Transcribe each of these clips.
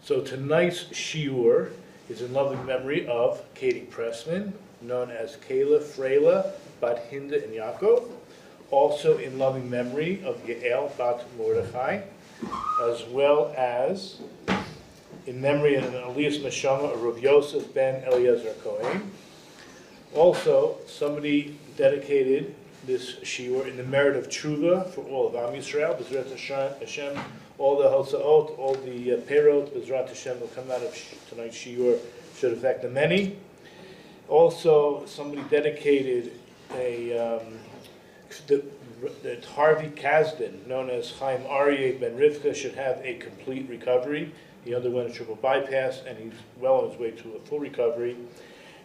So tonight's shiur is in loving memory of Katie Pressman, known as Kayla, Freyla, Bat Hinda, and Yaakov. Also in loving memory of Yael, Bat Mordechai, as well as in memory of an Elias Neshama of Rav Yosef ben Eliezer Cohen. Also, somebody dedicated this shiur in the merit of Teshuva for all of Am Yisrael, B'ezrat Hashem, all the Hotzaot, all the Perot, B'ezrat Hashem will come out of tonight's shiur, should affect the many. Also, somebody dedicated that Harvey Kasdan, known as Chaim Aryeh ben Rivka, should have a complete recovery. He underwent a triple bypass, and he's well on his way to a full recovery.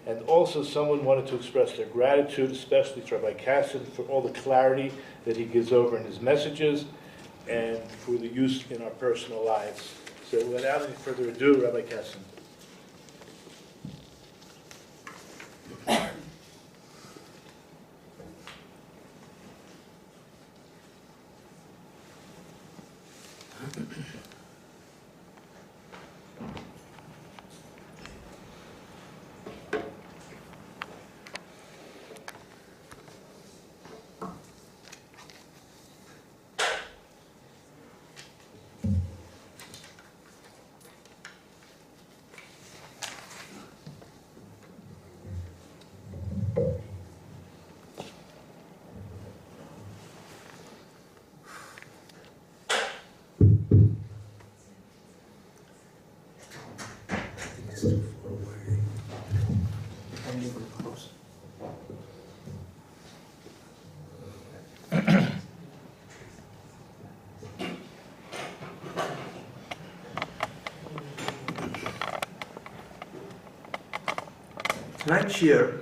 And also someone wanted to express their gratitude, especially to Rabbi Kessin, for all the clarity that he gives over in his messages and for the use in our personal lives. So without any further ado, Rabbi Kessin. Tonight's year,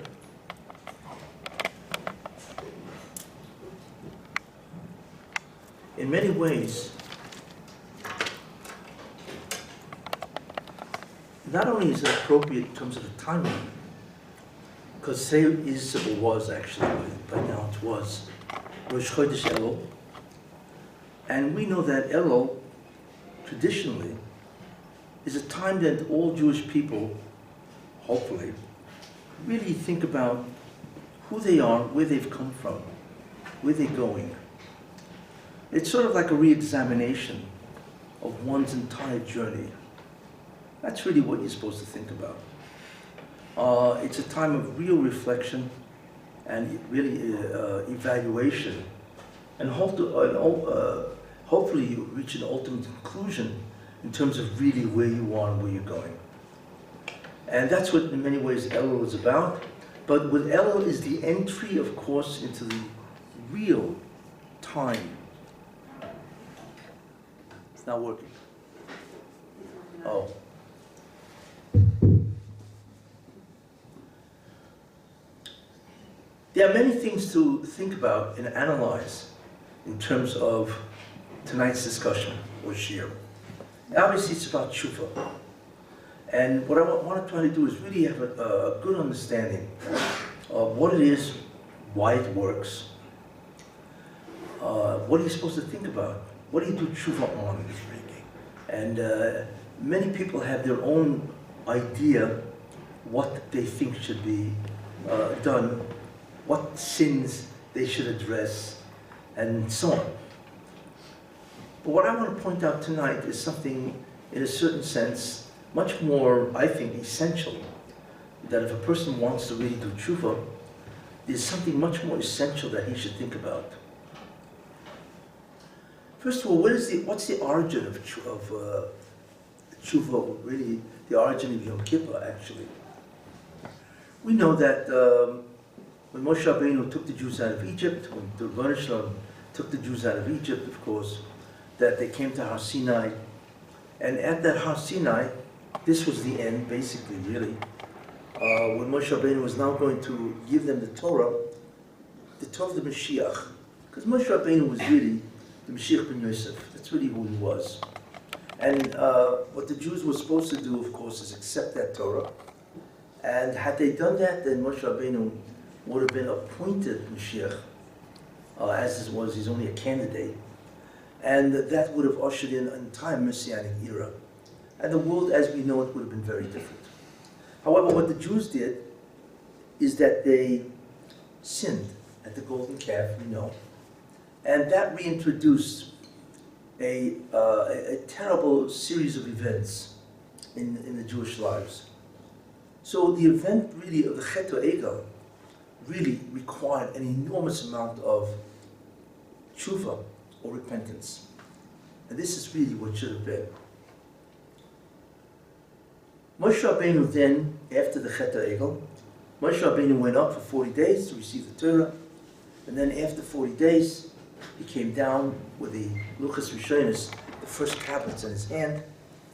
in many ways, not only is it appropriate in terms of the timing, because today is or was actually, by now it was, Rosh Chodesh Elul, and we know that Elul, traditionally, is a time that all Jewish people, hopefully, really think about who they are, where they've come from, where they're going. It's sort of like a re-examination of one's entire journey. That's really what you're supposed to think about. It's a time of real reflection and really evaluation, and hopefully you reach an ultimate conclusion in terms of really where you are and where you're going. And that's what, in many ways, Elul is about. But with Elul is the entry, of course, into the real time. It's not working. Oh. There are many things to think about and analyze in terms of tonight's discussion, or shiur. Obviously, it's about Teshuva. And what I want to try to do is really have a good understanding of what it is, why it works, what are you supposed to think about, what do you do Teshuva on? And many people have their own idea what they think should be done, what sins they should address, and so on. But what I want to point out tonight is something, in a certain sense, much more, I think, essential, that if a person wants to really do Teshuva, there's something much more essential that he should think about. First of all, what's the origin of Teshuva, really the origin of Yom Kippur, actually? We know that when Moshe Rabbeinu took the Jews out of Egypt, when the Ribbono Shel Olam took the Jews out of Egypt, of course, that they came to Har Sinai, and at that Har Sinai, this was the end, basically, really. When Moshe Rabbeinu was now going to give them the Torah of the Mashiach, because Moshe Rabbeinu was really the Mashiach ben Yosef. That's really who he was. And what the Jews were supposed to do, of course, is accept that Torah. And had they done that, then Moshe Rabbeinu would have been appointed Mashiach, as it was, he's only a candidate. And that would have ushered in an entire Messianic era. And the world as we know it would have been very different. However, what the Jews did is that they sinned at the golden calf, we know, and that reintroduced a terrible series of events in the Jewish lives. So the event really of the Chet Egel really required an enormous amount of Teshuva, or repentance. And this is really what should have been. Moshe Rabbeinu then, after the Chet Egel, Moshe Rabbeinu went up for 40 days to receive the Torah, and then after 40 days, he came down with the Luchas Rishonos, the first tablets in his hand,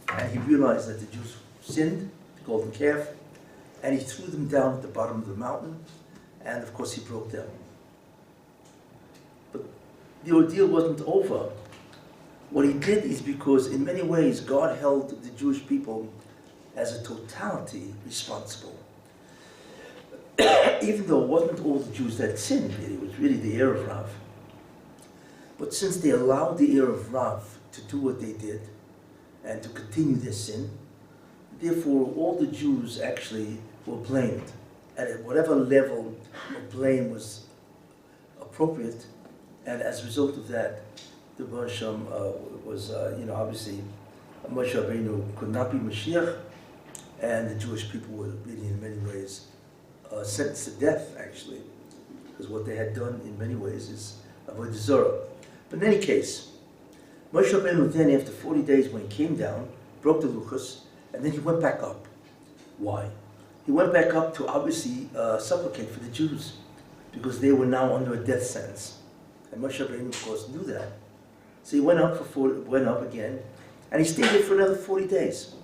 and he realized that the Jews sinned, the golden calf, and he threw them down at the bottom of the mountain, and of course he broke them. But the ordeal wasn't over. What he did is because in many ways God held the Jewish people as a totality responsible. Even though it wasn't all the Jews that sinned, it was really the heir of Rav. But since they allowed the heir of Rav to do what they did and to continue their sin, therefore all the Jews actually were blamed. And at whatever level of blame was appropriate, and as a result of that, the Moshe was, obviously, Moshe Rabbeinu could not be Mashiach, and the Jewish people were really in many ways sentenced to death, actually, because what they had done in many ways is avodah zarah. But in any case, Moshe Rabbeinu then, after 40 days, when he came down, broke the luchos, and then he went back up. Why? He went back up to obviously supplicate for the Jews, because they were now under a death sentence. And Moshe Rabbeinu, of course, knew that. So he went up again, and he stayed there for another 40 days.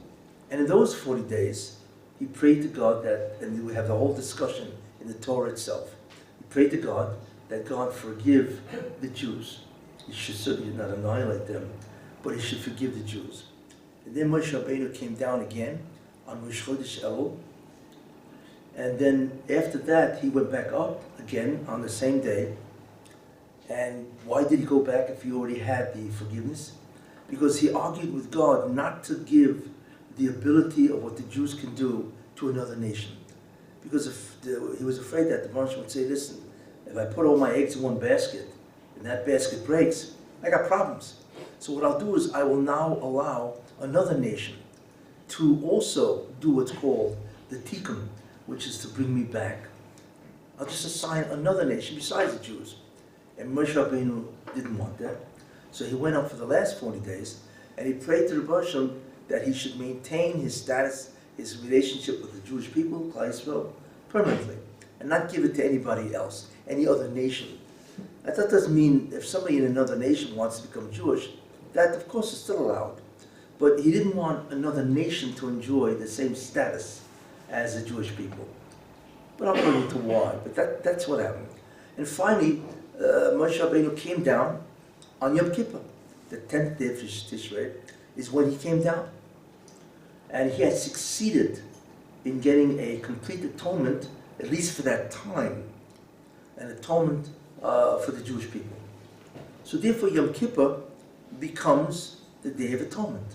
And in those 40 days, he prayed to God that, and we have the whole discussion in the Torah itself. He prayed to God that God forgive the Jews. He should certainly not annihilate them, but he should forgive the Jews. And then Moshe Rabbeinu came down again on Rosh Chodesh Elul. And then after that, he went back up again on the same day. And why did he go back if he already had the forgiveness? Because he argued with God not to give the ability of what the Jews can do to another nation. Because he was afraid that the Moshe would say, listen, if I put all my eggs in one basket, and that basket breaks, I got problems. So what I'll do is I will now allow another nation to also do what's called the tikkun, which is to bring me back. I'll just assign another nation besides the Jews. And Moshe Rabbeinu didn't want that. So he went up for the last 40 days, and he prayed to the Rebbe that he should maintain his status, his relationship with the Jewish people, Klal Yisrael, permanently, and not give it to anybody else, any other nation. That doesn't mean if somebody in another nation wants to become Jewish, that of course is still allowed. But he didn't want another nation to enjoy the same status as the Jewish people. But I'll go into why, but that's what happened. And finally, Moshe Rabbeinu came down on Yom Kippur, the 10th day of Tishrei, is when he came down. And he had succeeded in getting a complete atonement, at least for that time, an atonement for the Jewish people. So therefore Yom Kippur becomes the Day of Atonement.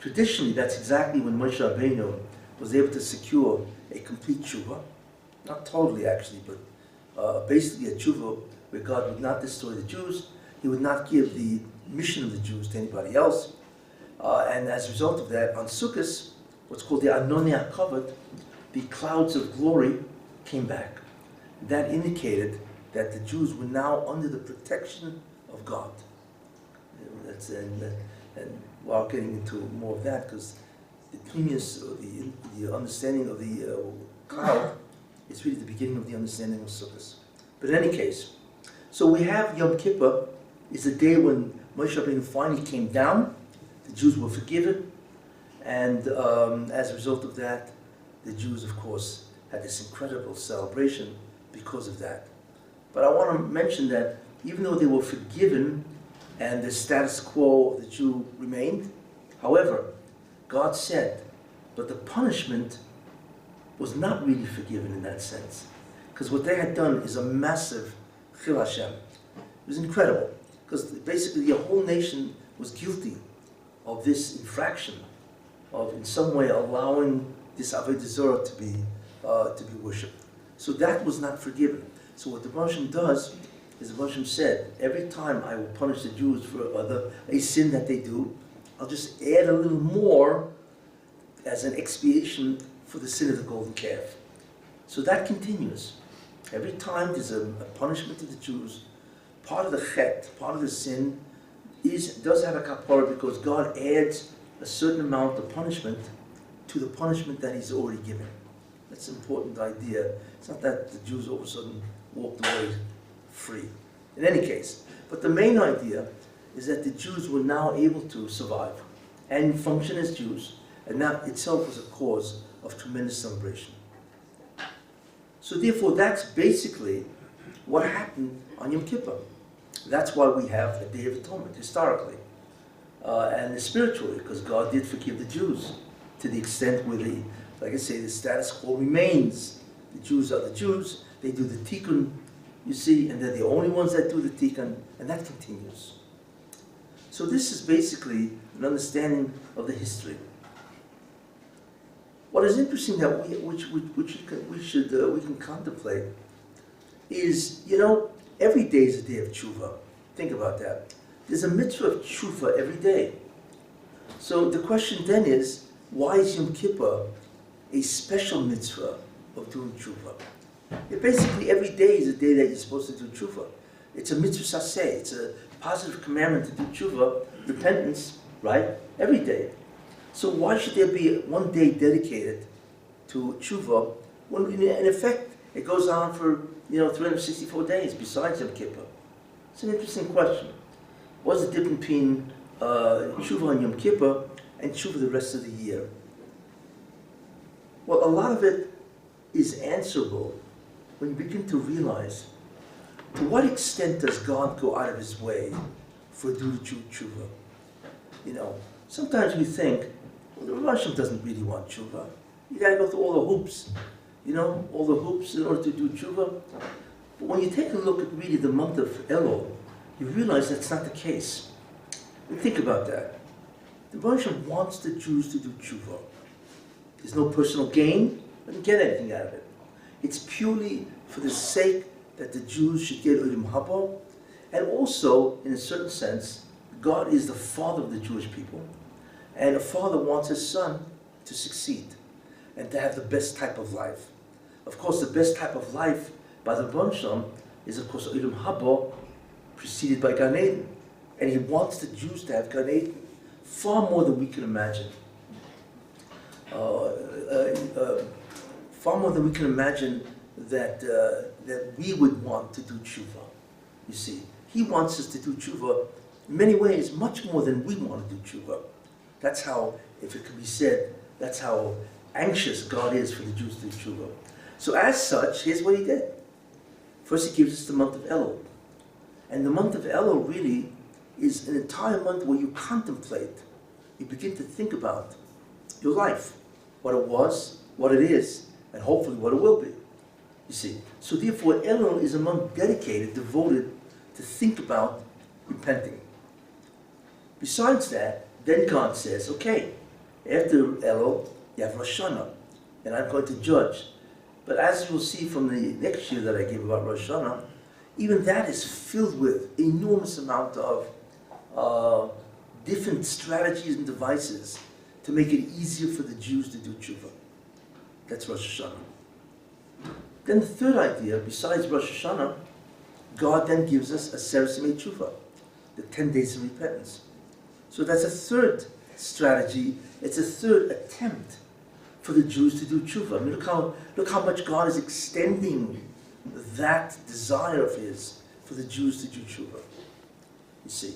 Traditionally, that's exactly when Moshe Rabbeinu was able to secure a complete tshuva, not totally actually, but basically a tshuva where God would not destroy the Jews, he would not give the mission of the Jews to anybody else, and as a result of that, on Sukkot, what's called the Anonei HaKavod, the clouds of glory came back. That indicated that the Jews were now under the protection of God. And while getting into more of that, because the previous, the understanding of the cloud is really the beginning of the understanding of Sukkot. But in any case, so we have Yom Kippur is the day when Moshe Rabbeinu finally came down. The Jews were forgiven, and as a result of that, the Jews, of course, had this incredible celebration because of that. But I want to mention that even though they were forgiven and the status quo of the Jew remained, However, God said, but the punishment was not really forgiven in that sense. Because what they had done is a massive Chil Hashem. It was incredible. Because basically the whole nation was guilty of this infraction, of in some way allowing this Avodah Zarah to be worshipped. So that was not forgiven. So what the Moshe does is the Moshe said, every time I will punish the Jews for a sin that they do, I'll just add a little more as an expiation for the sin of the golden calf. So that continues. Every time there's a punishment to the Jews, part of the chet, part of the sin, does have a kapara because God adds a certain amount of punishment to the punishment that He's already given. That's an important idea. It's not that the Jews all of a sudden walked away free. In any case, but the main idea is that the Jews were now able to survive and function as Jews, and that itself was a cause of tremendous celebration. So therefore, that's basically what happened on Yom Kippur. That's why we have a Day of Atonement, historically. And spiritually, because God did forgive the Jews to the extent where like I say, the status quo remains. The Jews are the Jews, they do the tikkun, you see, and they're the only ones that do the tikkun, and that continues. So this is basically an understanding of the history. What is interesting that we can contemplate is, every day is a day of tshuva. Think about that. There's a mitzvah of tshuva every day. So the question then is, why is Yom Kippur a special mitzvah of doing tshuva? Basically, every day is a day that you're supposed to do tshuva. It's a mitzvah saseh. It's a positive commandment to do tshuva, repentance, right? Every day. So why should there be one day dedicated to tshuva when, in effect, it goes on for 364 days besides Yom Kippur? It's an interesting question. What's the difference between tshuva on Yom Kippur and tshuva the rest of the year? Well, a lot of it is answerable when you begin to realize to what extent does God go out of His way for do tshuva? Sometimes we think, well, the Russian doesn't really want tshuva. You got to go through all the hoops, all the hoops in order to do tshuva. But when you take a look at really the month of Elul, you realize that's not the case. And think about that. The Russian wants the Jews to do tshuva. There's no personal gain. Doesn't get anything out of it. It's purely for the sake that the Jews should get Urim Haba, and also, in a certain sense, God is the father of the Jewish people, and a father wants his son to succeed and to have the best type of life. Of course, the best type of life by the Bansham is, of course, Urim Haba, preceded by Gan Eden, and he wants the Jews to have Gan Eden far more than we can imagine. Far more than we can imagine that we would want to do tshuva. You see, He wants us to do tshuva in many ways much more than we want to do tshuva. That's how, if it can be said, that's how anxious God is for the Jews to do tshuva. So as such, here's what He did. First, He gives us the month of Elul. And the month of Elul really is an entire month where you contemplate, you begin to think about your life, what it was, what it is, and hopefully what it will be. You see, so therefore Elul is a month dedicated, devoted to think about repenting. Besides that, then God says, okay, after Elul, you have Rosh Hashanah, and I'm going to judge. But as you will see from the next year that I give about Rosh Hashanah, even that is filled with enormous amount of different strategies and devices to make it easier for the Jews to do tshuva. That's Rosh Hashanah. Then the third idea, besides Rosh Hashanah, God then gives us a Aseret Yemei Tshuva, the 10 days of repentance. So that's a third strategy, it's a third attempt for the Jews to do tshuva. I mean, look how much God is extending that desire of His for the Jews to do tshuva. You see.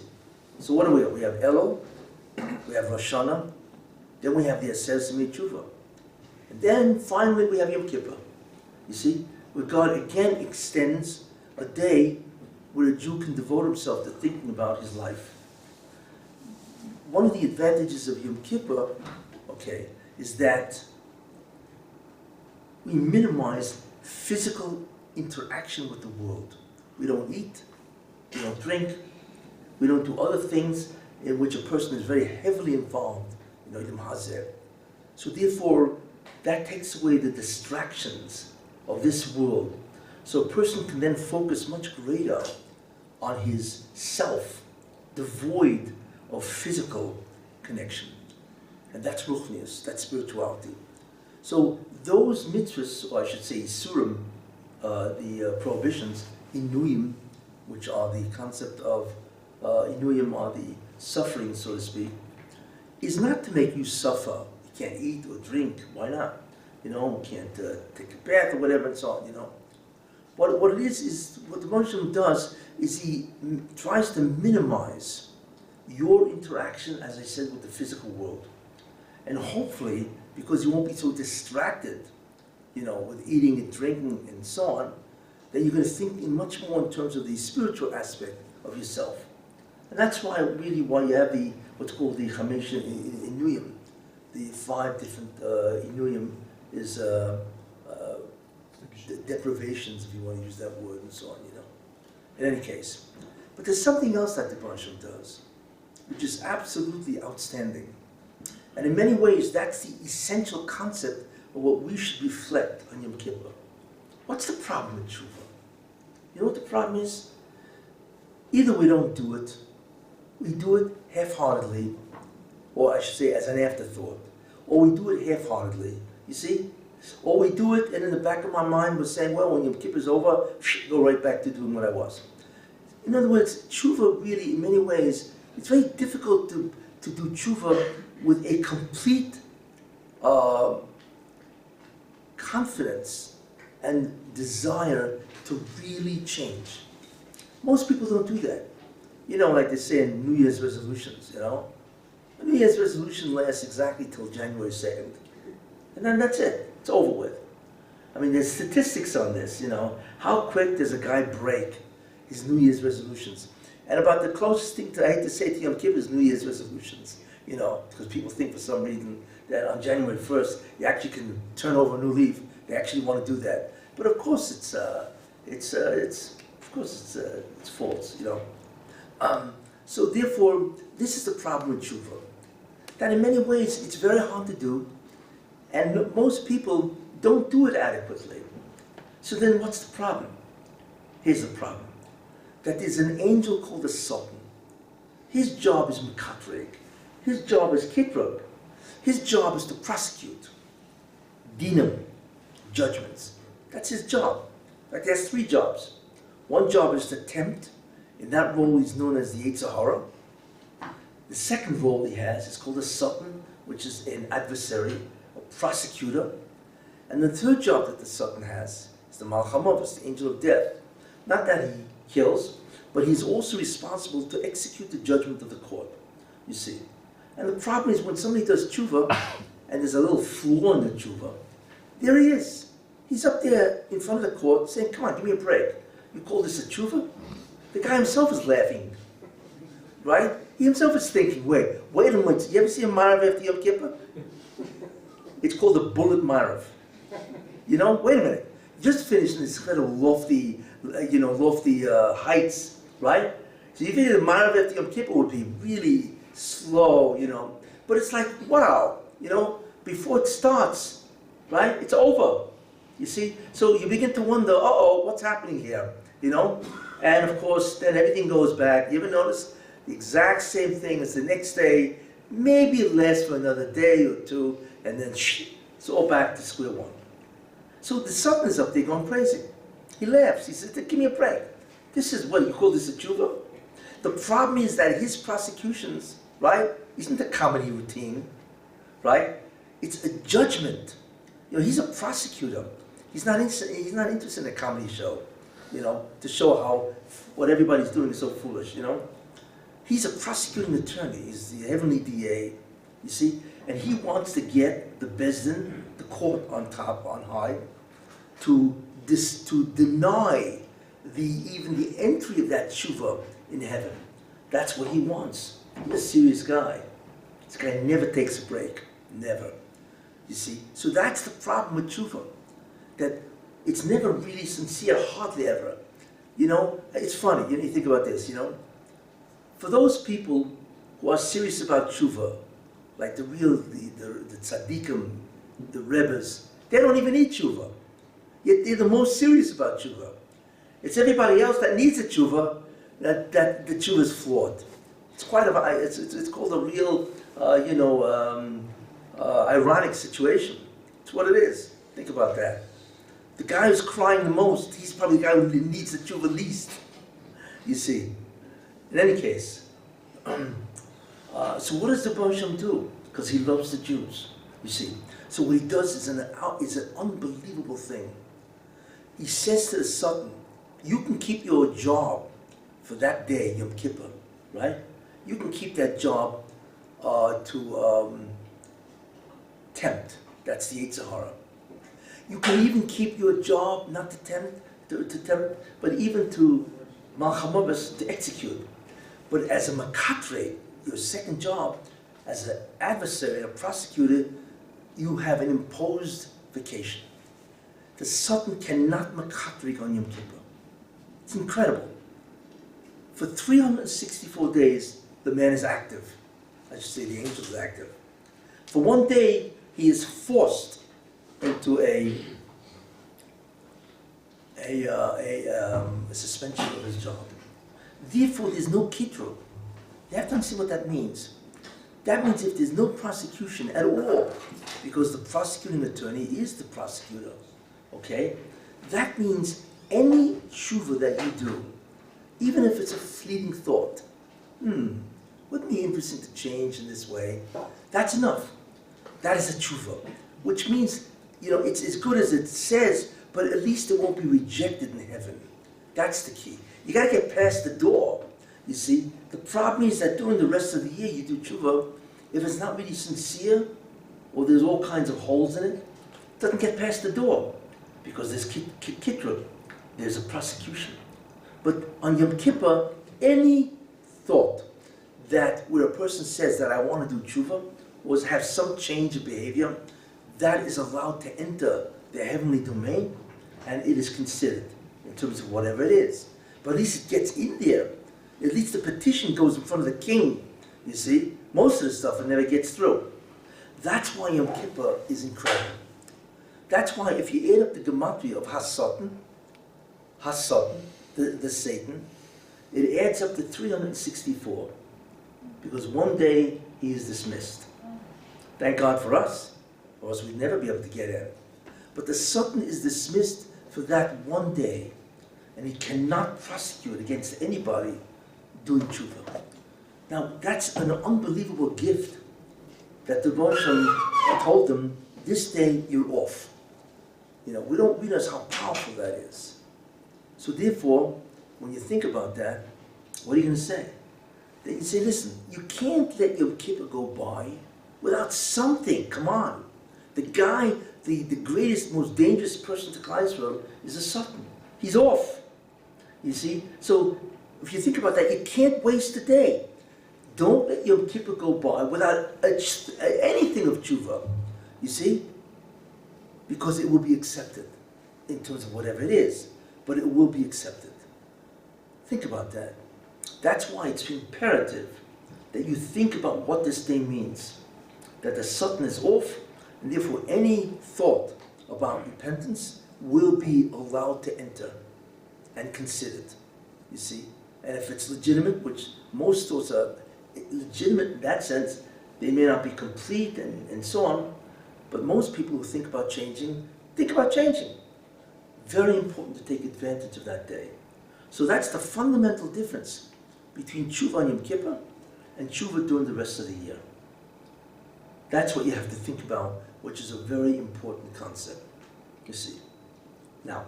So what do we have? We have Elul, we have Rosh Hashanah, then we have the Aseret Yemei Tshuva. And then finally we have Yom Kippur. You see, where God again extends a day where a Jew can devote himself to thinking about his life. one of the advantages of Yom Kippur, okay, is that we minimize physical interaction with the world. We don't eat, we don't drink, we don't do other things in which a person is very heavily involved, Yom Hazer. So therefore, that takes away the distractions of this world. So a person can then focus much greater on his self, devoid of physical connection. And that's ruchnius, that's spirituality. So those mitzvahs, or I should say isurim, the prohibitions, inuyim, which are the concept of, inuyim are the suffering, so to speak, is not to make you suffer. You can't eat or drink, why not? You can't take a bath or whatever and so on, What it is what the Moshe does is he tries to minimize your interaction, as I said, with the physical world. And hopefully, because you won't be so distracted, with eating and drinking and so on, that you're going to think much more in terms of the spiritual aspect of yourself. And that's why you have what's called the Chamesh Inuyim. The 5 different Inuyim is deprivations, if you want to use that word, and so on, In any case. But there's something else that the Baruch does, which is absolutely outstanding. And in many ways, that's the essential concept of what we should reflect on Yom Kippur. What's the problem with Teshuva? You know what the problem is? Either we don't do it, we do it half-heartedly, or I should say as an afterthought, or we do it half-heartedly, you see? Or we do it, and in the back of my mind we're saying, well, when Yom Kippur is over, go right back to doing what I was. In other words, Teshuva really, in many ways, it's very difficult to do Teshuva with a complete confidence and desire to really change. Most people don't do that. Like they say in New Year's resolutions, A New Year's resolution lasts exactly till January 2nd. And then that's it. It's over with. I mean, there's statistics on this, How quick does a guy break his New Year's resolutions? And about the closest thing I hate to say to Yom Kippur is New Year's resolutions, because people think for some reason that on January 1st you actually can turn over a new leaf. They actually want to do that. But of course it's false, So therefore, this is the problem with Teshuva. That in many ways it's very hard to do, and most people don't do it adequately. So then what's the problem? Here's the problem. That there's an angel called the Sultan. His job is Mekatreg. His job is Kitrog. His job is to prosecute. Dinim, judgments. That's his job. Like he has 3 jobs. One job is to tempt. In that role he's known as the Yetzer Hara. The second role he has is called a Sultan, which is an adversary, a prosecutor. And the third job that the Sultan has is the Malchamovus, the angel of death. Not that he kills, but he's also responsible to execute the judgment of the court, you see. And the problem is when somebody does tshuva, and there's a little flaw in the tshuva, there he is. He's up there in front of the court saying, come on, give me a break. You call this a tshuva? The guy himself is laughing, right? He himself is thinking, wait a minute, you ever see a Marav after Yom Kippur? It's called a bullet Marav. Wait a minute. You just finished this kind of lofty heights, right? So you think the Marav after Yom Kippur would be really slow, But it's like, wow, before it starts, right? It's over, you see? So you begin to wonder, what's happening here, And of course, then everything goes back. You ever notice the exact same thing as the next day? Maybe it lasts for another day or two, and then it's all back to square one. So the Sultan is up there going crazy. He laughs. He says, give me a break. This is what you call this a tshuva? The problem is that his prosecutions, right, isn't a comedy routine, right? It's a judgment. He's a prosecutor. He's not interested in a comedy show, to show how what everybody's doing is so foolish, He's a prosecuting attorney. He's the heavenly DA, you see? And he wants to get the Bezdin, the court on top, on high, to deny even the entry of that tshuva in heaven. That's what he wants. He's a serious guy, This guy never takes a break. Never. You see? So that's the problem with tshuva. That it's never really sincere, hardly ever. It's funny, you think about this, For those people who are serious about tshuva, like the tzaddikim, the rebbes, they don't even need tshuva. Yet they're the most serious about tshuva. It's everybody else that needs a tshuva that the tshuva is flawed. It's quite it's called a real, ironic situation. It's what it is. Think about that. The guy who's crying the most, he's probably the guy who needs the tshuva least. You see. In any case, so what does the Baruch Shem do? Because he loves the Jews. You see. So what he does is an unbelievable thing. He says to the Satan, you can keep your job for that day, Yom Kippur, right? You can keep that job to tempt. That's the Yetzer Hara. You can even keep your job not to tempt, but even to malchamobas, to execute. But as a makatre, your second job, as an adversary, a prosecutor, you have an imposed vacation. The Satan cannot makatrik on Yom Kippur. It's incredible. For 364 days, the man is active. I should say the angel is active. For one day, he is forced into a suspension of his job. Therefore, there's no kitro. You have to understand what that means. That means if there's no prosecution at all, because the prosecuting attorney is the prosecutor, okay? That means any tshuva that you do, even if it's a fleeting thought, wouldn't it be interesting to change in this way? That's enough. That is a tshuva, which means, it's as good as it says, but at least it won't be rejected in heaven. That's the key. You got to get past the door. You see, the problem is that during the rest of the year you do tshuva, if it's not really sincere, or there's all kinds of holes in it, it doesn't get past the door, because there's kitra, there's a prosecution. But on Yom Kippur, any thought that where a person says that I want to do tshuva, or have some change of behavior, that is allowed to enter the heavenly domain, and it is considered in terms of whatever it is. But at least it gets in there. At least the petition goes in front of the king, you see. Most of the stuff it never gets through. That's why Yom Kippur is incredible. That's why if you add up the gematria of Hasatan, the Satan, it adds up to 364. Because one day he is dismissed. Thank God for us, or else we'd never be able to get in. But the Satan is dismissed for that one day, and he cannot prosecute against anybody doing tshuva. Now, that's an unbelievable gift that the Baruch Shem told them, this day you're off. We don't realize how powerful that is. So therefore, when you think about that, what are you going to say? Then you say, listen, you can't let Yom Kippur go by without something. Come on. The guy, the greatest, most dangerous person to Klal Yisrael is a Satan. He's off. You see? So if you think about that, you can't waste a day. Don't let Yom Kippur go by without anything of tshuva. You see? Because it will be accepted in terms of whatever it is. But it will be accepted. Think about that. That's why it's imperative that you think about what this day means. That the Satan is off, and therefore any thought about repentance will be allowed to enter and considered. You see? And if it's legitimate, which most thoughts are legitimate in that sense, they may not be complete and so on, but most people who think about changing. Very important to take advantage of that day. So that's the fundamental difference between tshuva on Yom Kippur and tshuva during the rest of the year. That's what you have to think about, which is a very important concept, you see. Now,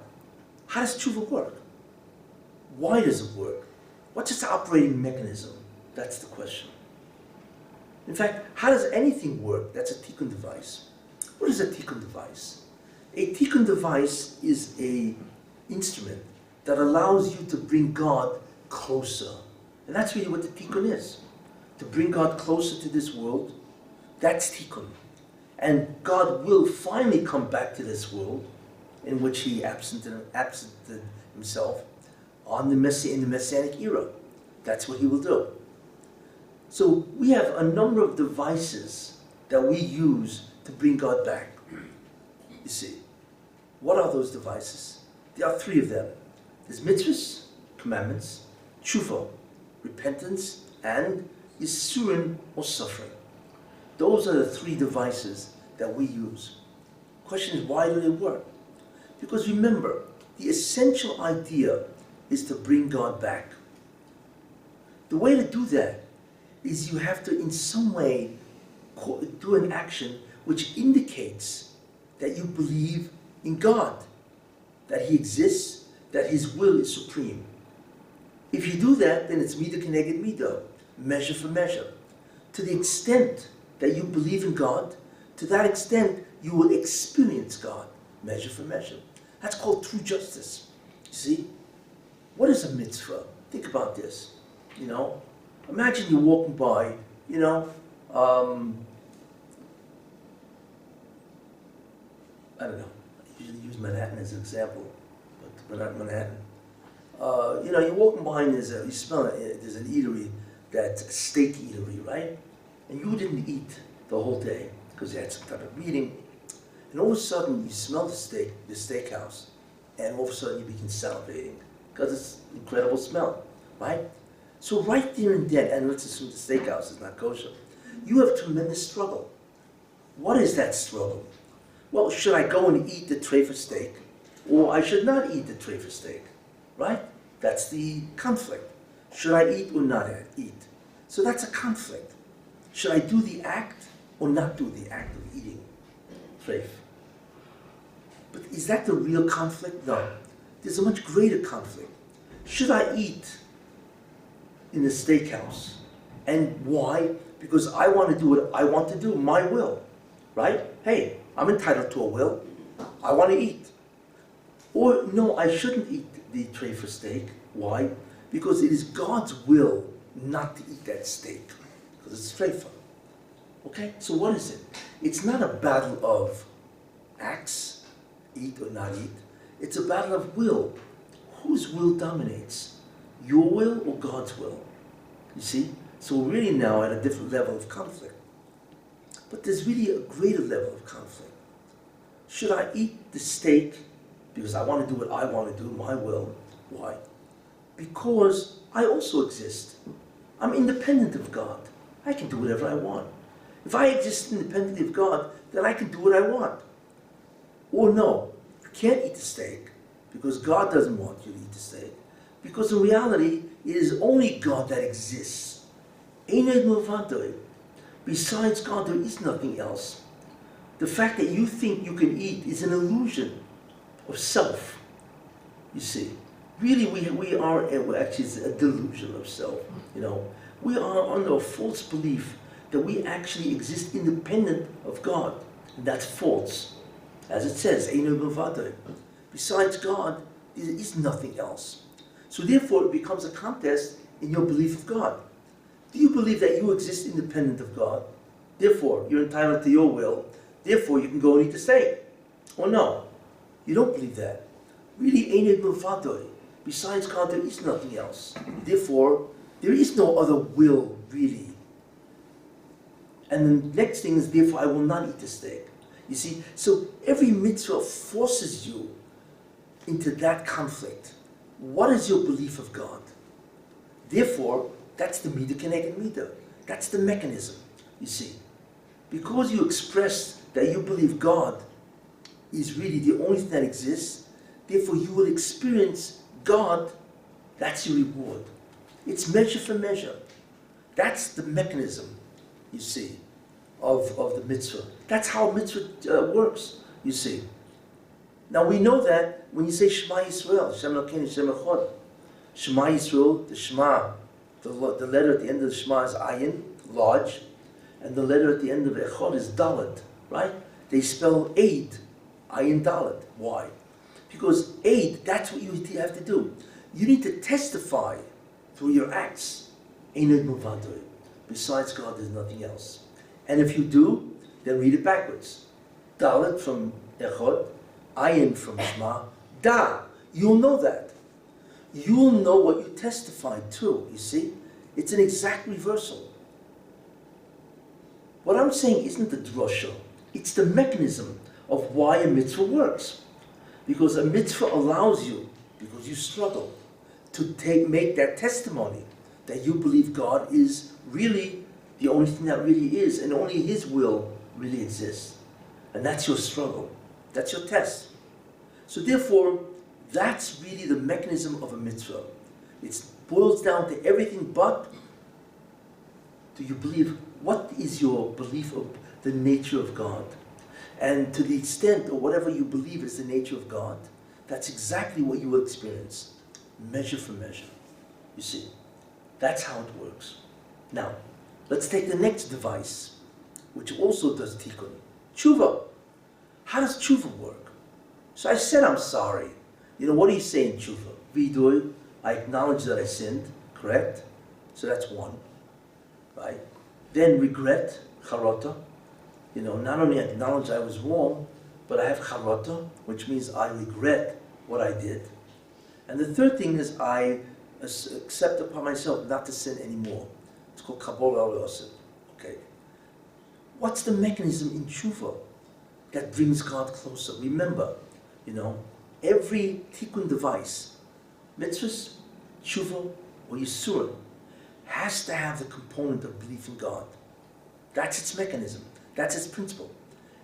how does tshuva work? Why does it work? What's its operating mechanism? That's the question. In fact, how does anything work? That's a tikkun device. What is a tikkun device? A tikkun device is an instrument that allows you to bring God closer. And that's really what the tikkun is. To bring God closer to this world That's tikkun. And God will finally come back to this world in which he absented himself in the Messianic era. That's what he will do. So we have a number of devices that we use to bring God back. You see, what are those devices? There are three of them. There's mitzvahs, commandments, teshuva, repentance, and yisurin, or suffering. Those are the three devices that we use. The question is, why do they work? Because remember, the essential idea is to bring God back. The way to do that is you have to, in some way, do an action which indicates that you believe in God, that he exists, that his will is supreme. If you do that, then it's midah keneged midah, measure for measure. To the extent that you believe in God, to that extent you will experience God, measure for measure. That's called true justice. You see? What is a mitzvah? Think about this. Imagine you're walking by, I don't know, I usually use Manhattan as an example, but not Manhattan. You're walking by and you smell it, there's an eatery, that's a steak eatery, right? And you didn't eat the whole day because you had some type of meeting. And all of a sudden you smell the steakhouse, and all of a sudden you begin salivating because it's an incredible smell, right? So right there and then, and let's assume the steakhouse is not kosher, you have tremendous struggle. What is that struggle? Well, should I go and eat the treifa steak, or I should not eat the treifa steak, right? That's the conflict. Should I eat or not eat? So that's a conflict. Should I do the act or not do the act of eating treif? But is that the real conflict? No. There's a much greater conflict. Should I eat in a steakhouse? And why? Because I want to do what I want to do, my will, right? Hey, I'm entitled to a will. I want to eat. Or no, I shouldn't eat the treifa steak. Why? Because it is God's will not to eat that steak, because it's treifa. Okay? So what is it? It's not a battle of acts, eat or not eat. It's a battle of will. Whose will dominates? Your will or God's will? You see? So we're really now at a different level of conflict. But there's really a greater level of conflict. Should I eat the steak because I want to do what I want to do, my will? Why? Because I also exist. I'm independent of God. I can do whatever I want. If I exist independently of God, then I can do what I want. Or no, you can't eat the steak because God doesn't want you to eat the steak. Because in reality, it is only God that exists. Besides God, there is nothing else. The fact that you think you can eat is an illusion of self. You see, really we are, actually it's a delusion of self. We are under a false belief that we actually exist independent of God. And that's false. As it says, besides God, there is nothing else. So therefore it becomes a contest in your belief of God. Do you believe that you exist independent of God? Therefore, you're entitled to your will. Therefore, you can go and eat the steak. Or no, you don't believe that. Really, besides God, there is nothing else. Therefore, there is no other will, really. And the next thing is, therefore, I will not eat the steak. You see, so every mitzvah forces you into that conflict. What is your belief of God? Therefore, that's the midah keneged midah. That's the mechanism, you see. Because you express that you believe God is really the only thing that exists, therefore you will experience God, that's your reward. It's measure for measure. That's the mechanism, you see, of the mitzvah. That's how mitzvah works, you see. Now we know that when you say Shema Yisrael, Shem Elokeinu Shem Echad, Shema Yisrael, the Shema, the letter at the end of the Shema is Ayin, large, and the letter at the end of Echad is Dalet, right? They spell Eid, Ayin Dalet. Why? Because Eid, that's what you have to do. You need to testify through your acts. Besides God, there's nothing else. And if you do, then read it backwards. Dalet from Echad, Ayin from Shema, Da. You'll know that. You'll know what you testified to, you see? It's an exact reversal. What I'm saying isn't the drasha, it's the mechanism of why a mitzvah works. Because a mitzvah allows you, because you struggle, to make that testimony that you believe God is really the only thing that really is, and only His will really exists. And that's your struggle. That's your test. So therefore, that's really the mechanism of a mitzvah. It boils down to everything but, do you believe, what is your belief of the nature of God? And to the extent, or whatever you believe is the nature of God, that's exactly what you will experience. Measure for measure. You see, that's how it works. Now, let's take the next device, which also does tikkun. Teshuva. How does teshuva work? So I said I'm sorry. You know, what do you say in teshuva? Vidui, I acknowledge that I sinned, correct? So that's one, right? Then regret, charata. You know, not only acknowledge I was wrong, but I have charata, which means I regret what I did. And the third thing is I accept upon myself not to sin anymore. It's called kabbalah al-yosef. Okay. What's the mechanism in teshuva that brings God closer? Remember, you know, every tikkun device, mitzvahs, teshuva, or yisurim, has to have the component of belief in God. That's its mechanism. That's its principle.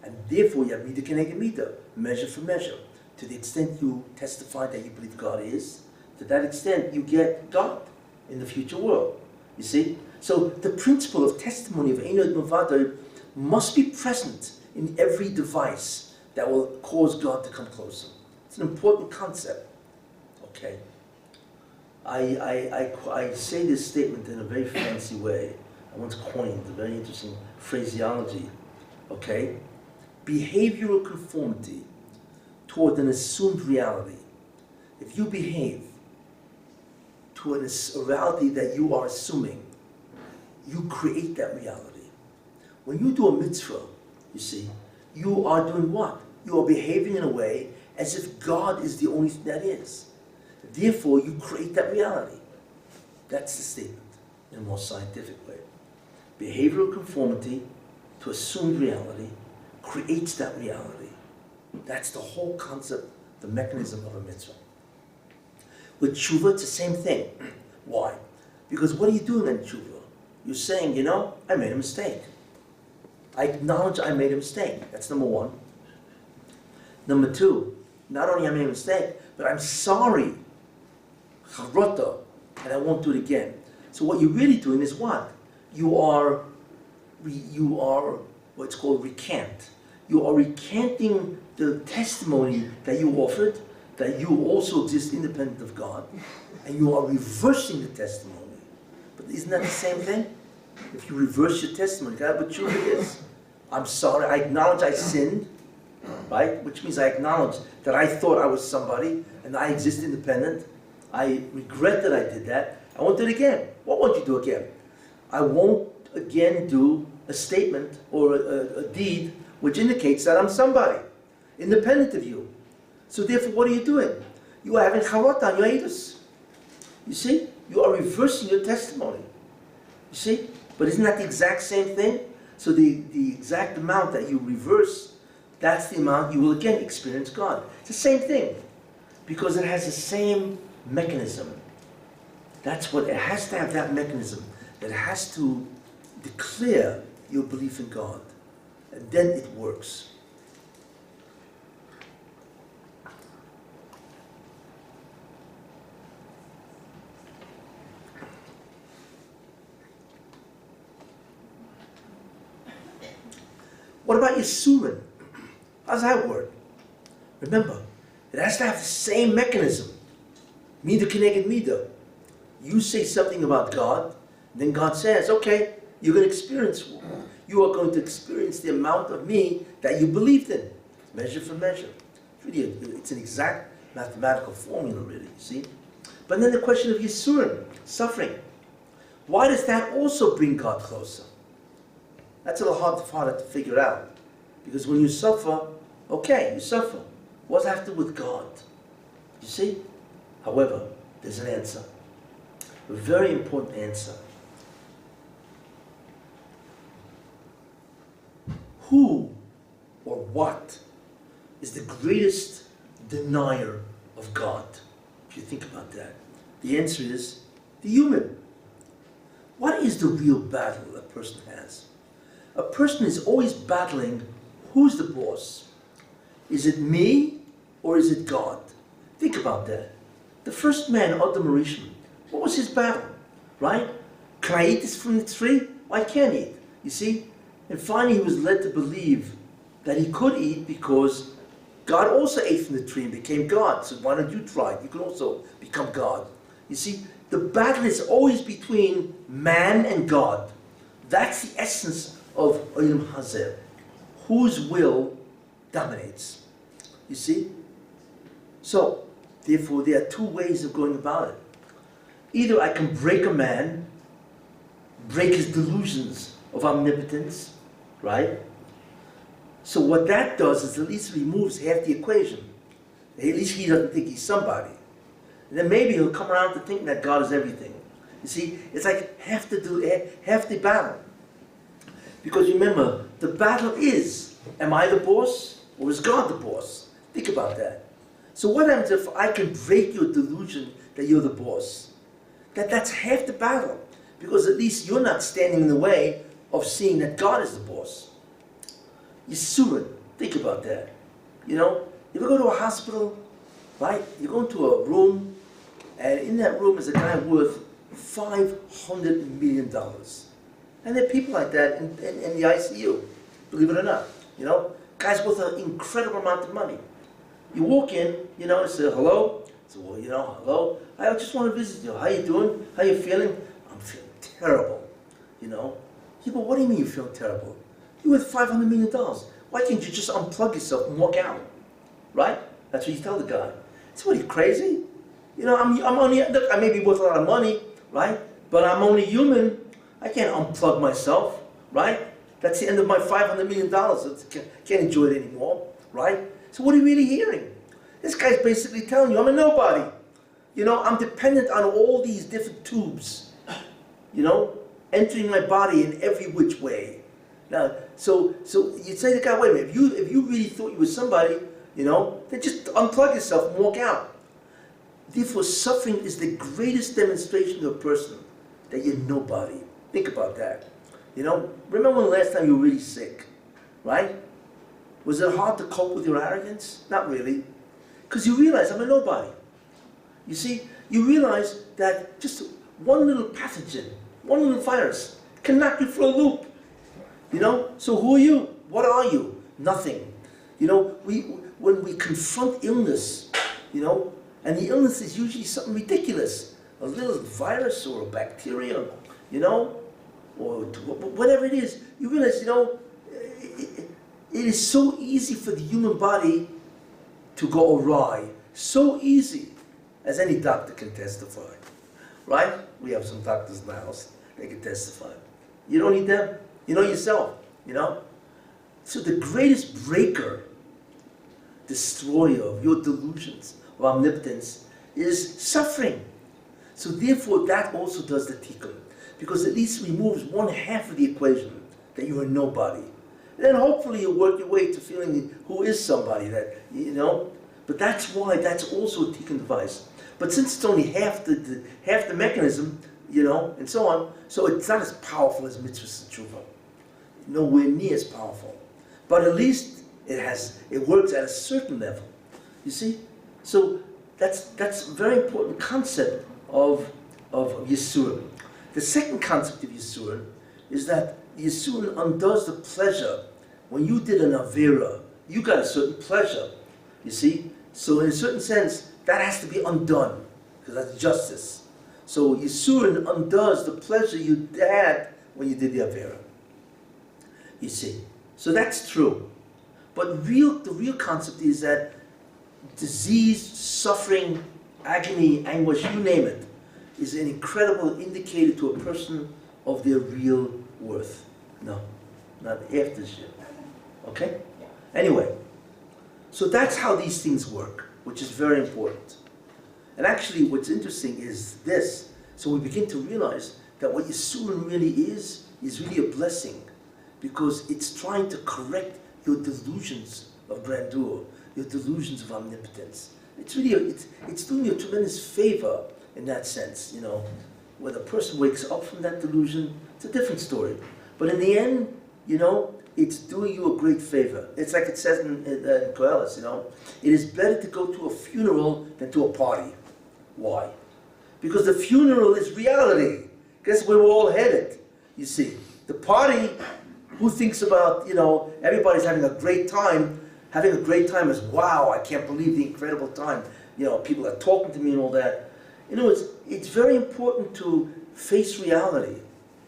And therefore, you have midah keneged midah, measure for measure. To the extent you testify that you believe God is, to that extent you get God in the future world. You see? So the principle of testimony of Ein Od Milvado must be present in every device that will cause God to come closer. It's an important concept. Okay? I say this statement in a very fancy way. I once coined a very interesting phraseology. Okay? Behavioral conformity toward an assumed reality. If you behave to a reality that you are assuming, you create that reality. When you do a mitzvah, you see, you are doing what? You are behaving in a way as if God is the only thing that is. Therefore, you create that reality. That's the statement in a more scientific way. Behavioral conformity to assumed reality creates that reality. That's the whole concept, the mechanism of a mitzvah. With teshuva, it's the same thing. Why? Because what are you doing in teshuva? You're saying, you know, I made a mistake. I acknowledge I made a mistake. That's number one. Number two, not only I made a mistake, but I'm sorry. Charata, and I won't do it again. So what you're really doing is what? You are what's called recant. You are recanting the testimony that you offered, that you also exist independent of God, and you are reversing the testimony. But isn't that the same thing? If you reverse your testimony, God, what truth it is. I'm sorry, I acknowledge I sinned, right? Which means I acknowledge that I thought I was somebody, and I exist independent. I regret that I did that. I won't do it again. What won't you do again? I won't again do a statement or a deed which indicates that I'm somebody, independent of you. So therefore, what are you doing? You are having charot on your edus. You see? You are reversing your testimony. You see? But isn't that the exact same thing? So the exact amount that you reverse, that's the amount you will again experience God. It's the same thing. Because it has the same mechanism. That's what, it has to have that mechanism. It has to declare your belief in God. And then it works. What about Yisurim? How does that work? Remember, it has to have the same mechanism. Midah keneged midah. You say something about God, then God says, okay, you're going to experience, you are going to experience the amount of me that you believed in. Measure for measure. It's an exact mathematical formula, really, you see? But then the question of Yisurim, suffering. Why does that also bring God closer? That's a little harder to figure out. Because when you suffer, okay, you suffer. What does that have to do with God? You see? However, there's an answer. A very important answer. Who or what is the greatest denier of God? If you think about that, the answer is the human. What is the real battle a person has? A person is always battling, who's the boss? Is it me or is it God? Think about that. The first man, Adam Rishon, what was his battle? Right? Can I eat this from the tree? I can't eat. You see? And finally he was led to believe that he could eat because God also ate from the tree and became God. So why don't you try it? You can also become God. You see? The battle is always between man and God. That's the essence of Olam Hazeh. Whose will dominates. You see? So, therefore, there are two ways of going about it. Either I can break a man, break his delusions of omnipotence, right? So what that does is at least removes half the equation. At least he doesn't think he's somebody. And then maybe he'll come around to think that God is everything. You see, it's like half the battle. Because remember, the battle is, am I the boss or is God the boss? Think about that. So what happens if I can break your delusion that you're the boss? That's half the battle. Because at least you're not standing in the way of seeing that God is the boss. Yisurin, think about that. You know, you ever go to a hospital, right? You go into a room, and in that room is a guy worth $500 million. And there are people like that in the ICU, believe it or not. You know, guys worth an incredible amount of money. You walk in, you know, and say, hello. So, well, you know, hello. I just want to visit you. How you doing? How you feeling? I'm feeling terrible. You know? Yeah, but what do you mean you feel terrible? You're worth $500 million. Why can't you just unplug yourself and walk out? Right? That's what you tell the guy. So what, are you crazy? You know, I'm only, look, I may be worth a lot of money, right? But I'm only human. I can't unplug myself, right? That's the end of my $500 million. Can't enjoy it anymore, right? So what are you really hearing? This guy's basically telling you, I'm a nobody. You know, I'm dependent on all these different tubes, you know, entering my body in every which way. Now, so you'd say to the guy, wait a minute, if you really thought you were somebody, you know, then just unplug yourself and walk out. Therefore, suffering is the greatest demonstration to a person that you're nobody. Think about that. You know, remember when the last time you were really sick, right? Was it hard to cope with your arrogance? Not really. Because you realize I'm a nobody. You see, you realize that just one little pathogen, one little virus can knock you for a loop. You know, so who are you? What are you? Nothing. You know, when we confront illness, you know, and the illness is usually something ridiculous, a little virus or a bacteria, you know, or whatever it is, you realize, you know, it is so easy for the human body to go awry. So easy, as any doctor can testify, right? We have some doctors in the house, they can testify. You don't need them. You know yourself, you know? So the greatest breaker, destroyer of your delusions of omnipotence is suffering. So therefore that also does the tikkun. Because at least removes one half of the equation, that you are nobody. And then hopefully you work your way to feeling who is somebody, that, you know? But that's why that's also a tikkun device. But since it's only half the mechanism, you know, and so on, so it's not as powerful as mitzvah teshuva. Nowhere near as powerful. But at least it works at a certain level. You see? So that's a very important concept of Yisurim. The second concept of Yisurim is that Yisurim undoes the pleasure. When you did an Avera, you got a certain pleasure. You see? So in a certain sense, that has to be undone, because that's justice. So Yisurim undoes the pleasure you had when you did the Avera. You see? So that's true. But the real concept is that disease, suffering, agony, anguish, you name it, is an incredible indicator to a person of their real worth. No. not after the shir. Okay? Anyway, so that's how these things work, which is very important. And actually, what's interesting is this. So we begin to realize that what Yisurin really is really a blessing, because it's trying to correct your delusions of grandeur, your delusions of omnipotence. It's really, it's doing you a tremendous favor in that sense, you know. When a person wakes up from that delusion, it's a different story. But in the end, you know, it's doing you a great favor. It's like it says in Koheles, you know, it is better to go to a funeral than to a party. Why? Because the funeral is reality. Guess where we're all headed, you see. The party, who thinks about, you know, everybody's having a great time. Having a great time is, wow, I can't believe the incredible time. You know, people are talking to me and all that. You know, it's very important to face reality,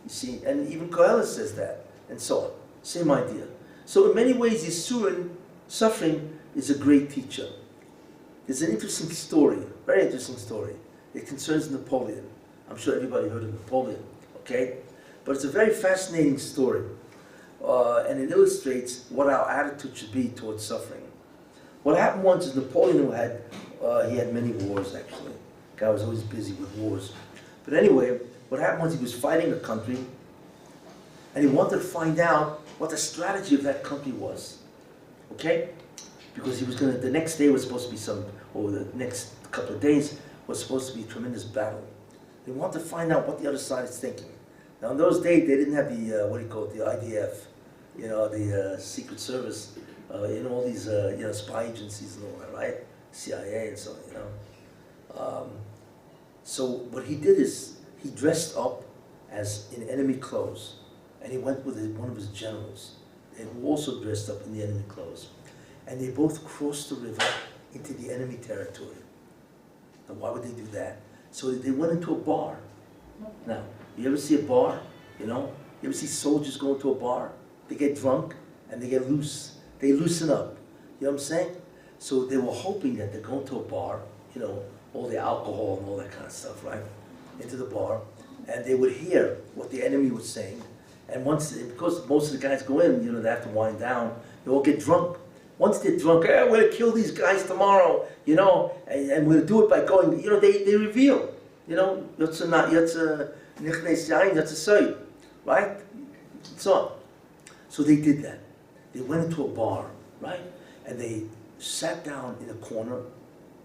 you see. And even Koheles says that, and so on. Same idea. So in many ways, Yisurin, suffering, is a great teacher. There's an interesting story, very interesting story. It concerns Napoleon. I'm sure everybody heard of Napoleon, okay? But it's a very fascinating story. And it illustrates what our attitude should be towards suffering. What happened once is Napoleon he had many wars, actually. The guy was always busy with wars. But anyway, what happened was he was fighting a country, and he wanted to find out what the strategy of that country was, okay? Because he was going to, the next day was supposed to be or the next couple of days was supposed to be a tremendous battle. He wanted to find out what the other side is thinking. Now in those days, they didn't have the, what do you call it, the IDF, you know, the Secret Service, you know, all these, you know, spy agencies and all that, right? CIA and so on, you know. So what he did is, he dressed up as in enemy clothes, and he went with one of his generals, who also dressed up in the enemy clothes. And they both crossed the river into the enemy territory. Now why would they do that? So they went into a bar. Now, you ever see a bar, you know? You ever see soldiers go into a bar? They get drunk and they get loose. They loosen up. You know what I'm saying? So they were hoping that they're going to a bar, you know, all the alcohol and all that kind of stuff, right? Into the bar. And they would hear what the enemy was saying. And because most of the guys go in, you know, they have to wind down. They all get drunk. Once they're drunk, we're going to kill these guys tomorrow, you know, and we're going to do it by going, you know, they reveal, you know, right? So they did that. They went into a bar, right? And they sat down in a corner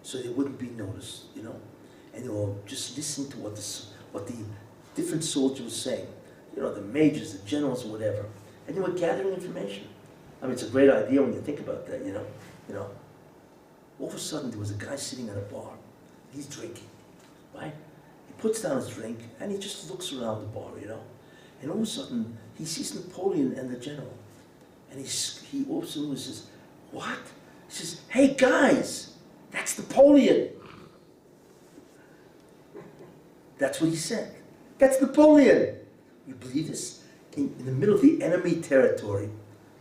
so they wouldn't be noticed, you know? And they were just listening to what the different soldiers were saying. You know, the majors, the generals, whatever. And they were gathering information. I mean, it's a great idea when you think about that, you know? You know? All of a sudden, there was a guy sitting at a bar. He's drinking, right? He puts down his drink, and he just looks around the bar, you know? And all of a sudden, he sees Napoleon and the general. And he all of a sudden says, what? He says, hey, guys, that's Napoleon. That's what he said. That's Napoleon. You believe this? In the middle of the enemy territory,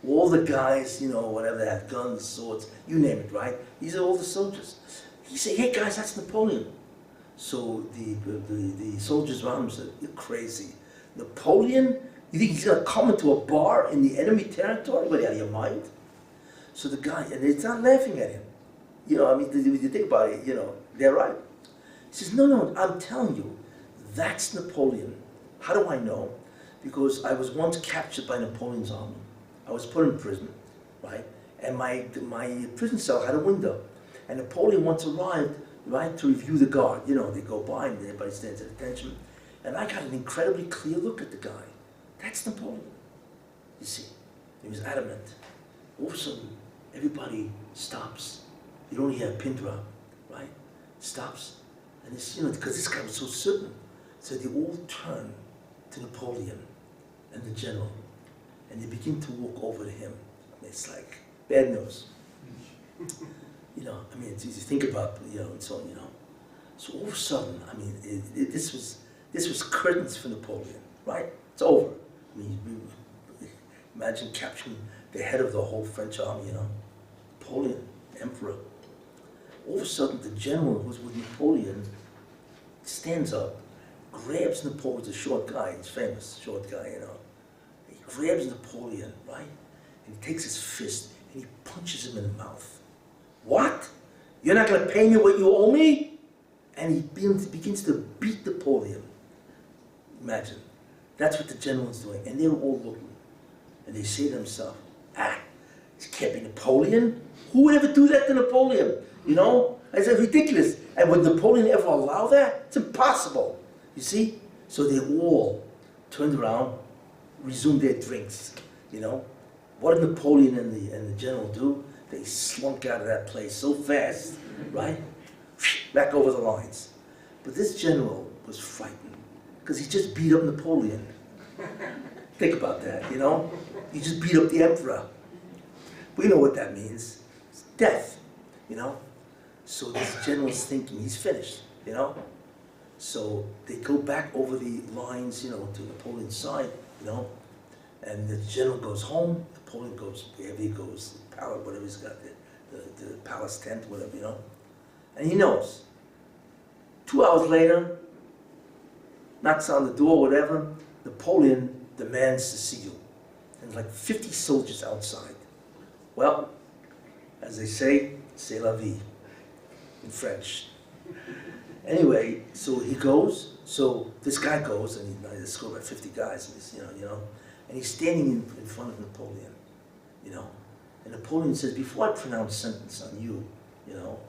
all the guys, you know, whatever, they have guns, swords, you name it, right? These are all the soldiers. He said, hey guys, that's Napoleon. So the soldiers around him said, you're crazy. Napoleon? You think he's going to come into a bar in the enemy territory? What, out of your mind? So the guy, and they start laughing at him. You know, I mean, when you think about it, you know, they're right. He says, no, I'm telling you, that's Napoleon. How do I know? Because I was once captured by Napoleon's army. I was put in prison, right? And my prison cell had a window. And Napoleon once arrived, right, to review the guard. You know, they go by and everybody stands at attention. And I got an incredibly clear look at the guy. That's Napoleon. You see, he was adamant. All of a sudden, everybody stops. You don't hear a pin drop, right? Stops. And it's, you know, because this guy was so certain. So they all turn to Napoleon and the general. And they begin to walk over to him. And it's like bad news. You know, I mean, it's easy to think about, you know, and so on, you know. So all of a sudden, I mean, this was curtains for Napoleon, right? It's over. I mean, imagine capturing the head of the whole French army, you know. Napoleon, emperor. All of a sudden, the general who's with Napoleon stands up, grabs Napoleon, the short guy, he's famous, short guy, you know. He grabs Napoleon, right? And he takes his fist and he punches him in the mouth. What? You're not going to pay me what you owe me? And he begins to beat Napoleon. Imagine. That's what the general is doing. And they're all looking. And they say to themselves, this can't be Napoleon. Who would ever do that to Napoleon? You know? It's ridiculous. And would Napoleon ever allow that? It's impossible. You see? So they all turned around, resumed their drinks. You know? What did Napoleon and the general do? They slunk out of that place so fast, right? Back over the lines. But this general was frightened because he just beat up Napoleon. Think about that, you know? You just beat up the emperor. We know what that means. It's death, you know? So this general's thinking he's finished, you know? So they go back over the lines, you know, to Napoleon's side, you know? And the general goes home, Napoleon goes wherever he goes, the palace, whatever he's got there, the palace tent, whatever, you know? And he knows. 2 hours later, knocks on the door, whatever, Napoleon demands to see you. And like 50 soldiers outside. Well, as they say, c'est la vie, in French. Anyway, so he goes, so this guy goes, and he's escorted by 50 guys, and he's, you know, and he's standing in front of Napoleon, you know. And Napoleon says, before I pronounce sentence on you, you know,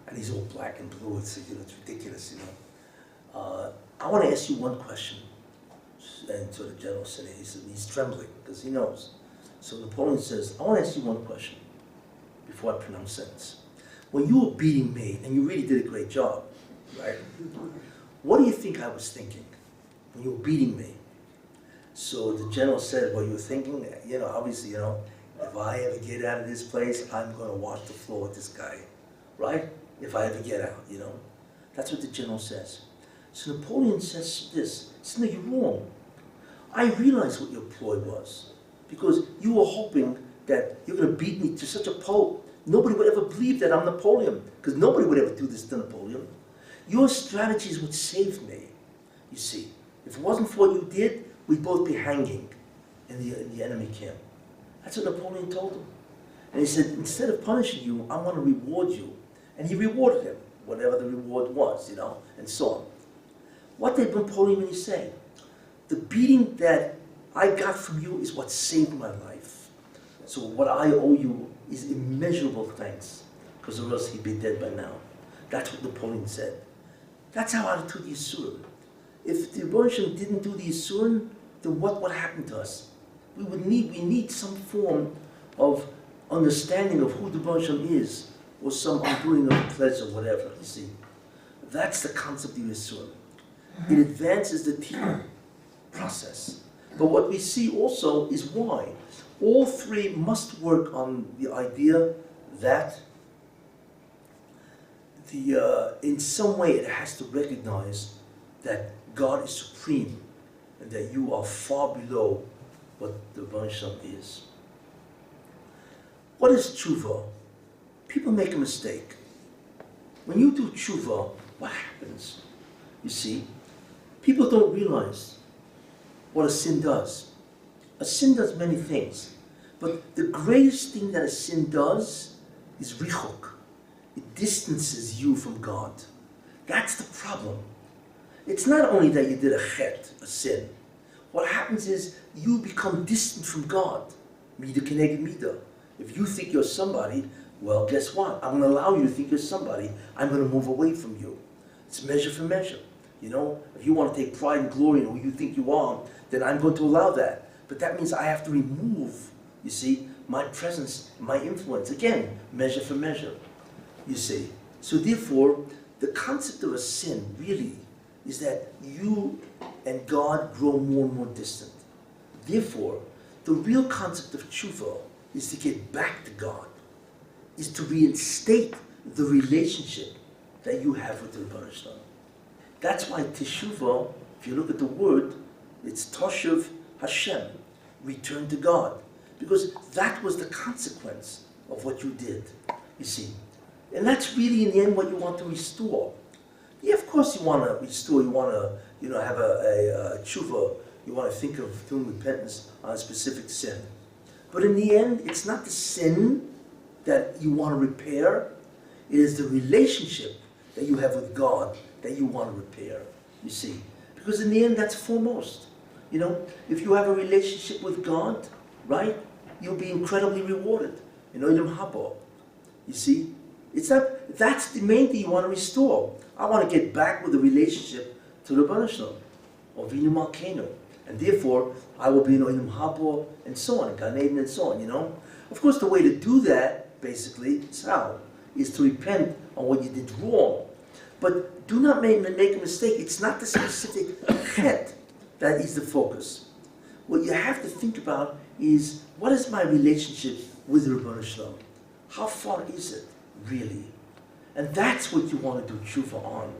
and he's all black and blue, it's, you know, it's ridiculous, you know. I want to ask you one question. And so the general said, he's trembling, because he knows. So Napoleon says, I want to ask you one question before I pronounce sentence. When you were beating me, and you really did a great job, right? What do you think I was thinking when you were beating me? So the general said, well, you were thinking, you know, obviously, you know, if I ever get out of this place, I'm going to wash the floor with this guy, right? If I ever get out, you know. That's what the general says. So Napoleon says this, he says, no, you're wrong. I realize what your ploy was, because you were hoping that you're going to beat me to such a pulp. Nobody would ever believe that I'm Napoleon, because nobody would ever do this to Napoleon. Your strategies would save me, you see. If it wasn't for what you did, we'd both be hanging in the enemy camp. That's what Napoleon told him. And he said, instead of punishing you, I want to reward you. And he rewarded him, whatever the reward was, you know, and so on. What did Napoleon really say? The beating that I got from you is what saved my life. So what I owe you is immeasurable thanks, because or else he'd be dead by now. That's what Napoleon said. That's how I took the Yisurim. If the Yiboneh didn't do the Yisurim, then what would happen to us? We need some form of understanding of who the Yiboneh is, or some undoing of the pledge or whatever, you see. That's the concept of Yisurim. It advances the Tikkun process. But what we see also is why. All three must work on the idea that in some way it has to recognize that God is supreme and that you are far below what the Yiboneh is. What is Teshuva? People make a mistake. When you do Teshuva, what happens? You see, people don't realize what a sin does. A sin does many things, but the greatest thing that a sin does is richok. It distances you from God. That's the problem. It's not only that you did a chet, a sin. What happens is you become distant from God. Midah keneged midah. If you think you're somebody, well, guess what? I'm going to allow you to think you're somebody. I'm going to move away from you. It's measure for measure. You know, if you want to take pride and glory in who you think you are, then I'm going to allow that. But that means I have to remove, you see, my presence, my influence. Again, measure for measure, you see. So therefore, the concept of a sin really is that you and God grow more and more distant. Therefore, the real concept of tshuva is to get back to God, is to reinstate the relationship that you have with the Yiboneh. That's why Teshuva, if you look at the word, it's Toshuv Hashem, return to God. Because that was the consequence of what you did, you see. And that's really in the end what you want to restore. Yeah, of course you want to restore, you want to, have a tshuva, You want to think of doing repentance on a specific sin. But in the end, it's not the sin that you want to repair. It is the relationship that you have with God that you want to repair, you see. Because in the end, that's foremost. You know, if you have a relationship with God, right, you'll be incredibly rewarded. In Olam Haba, you see. That's the main thing you want to restore. I want to get back with a relationship to the Rebbeinu Shalom, or Vinu Malkeinu. And therefore, I will be in Olam Haba, and so on, in Gan Eden, and so on, you know. Of course, the way to do that, basically, is to repent on what you did wrong. But do not make a mistake. It's not the specific chet that is the focus. What you have to think about is, what is my relationship with the Rebbeinu Shalom? How far is it, really? And that's what you want to do tshuva on,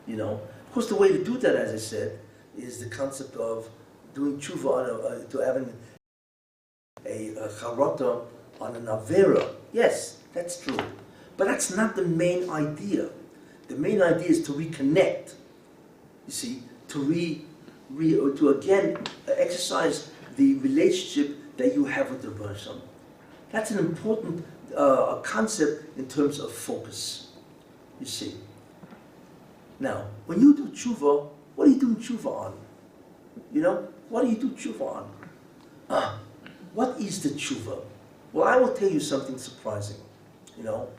you know. Of course, the way to do that, as I said, is the concept of doing tshuva on to having a charata on an avera. Yes, that's true. But that's not the main idea. The main idea is to reconnect, you see, to again exercise the relationship that you have with the Rebbeinu Shalom. That's an important concept in terms of focus, you see. Now, when you do tshuva, what are you doing tshuva on? You know, what do you do tshuva on? What is the tshuva? Well, I will tell you something surprising, you know.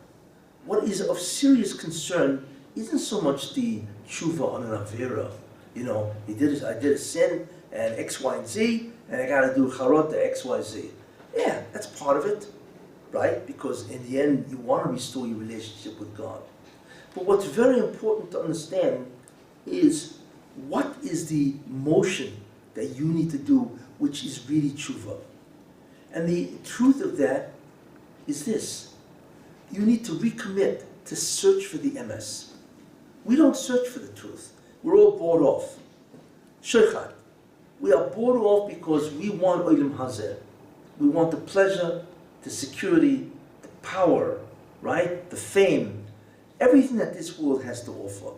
What is of serious concern isn't so much the tshuva on an avera. You know, I did a sin, and X, Y, and Z, and I got to do charot to X, Y, Z. Yeah, that's part of it, right? Because in the end, you want to restore your relationship with God. But what's very important to understand is, what is the motion that you need to do, which is really tshuva? And the truth of that is this: you need to recommit to search for the emes. We don't search for the truth. We're all bored off. Sheikhad. We are bored off because we want Olam Hazeh. We want the pleasure, the security, the power, right? The fame, everything that this world has to offer.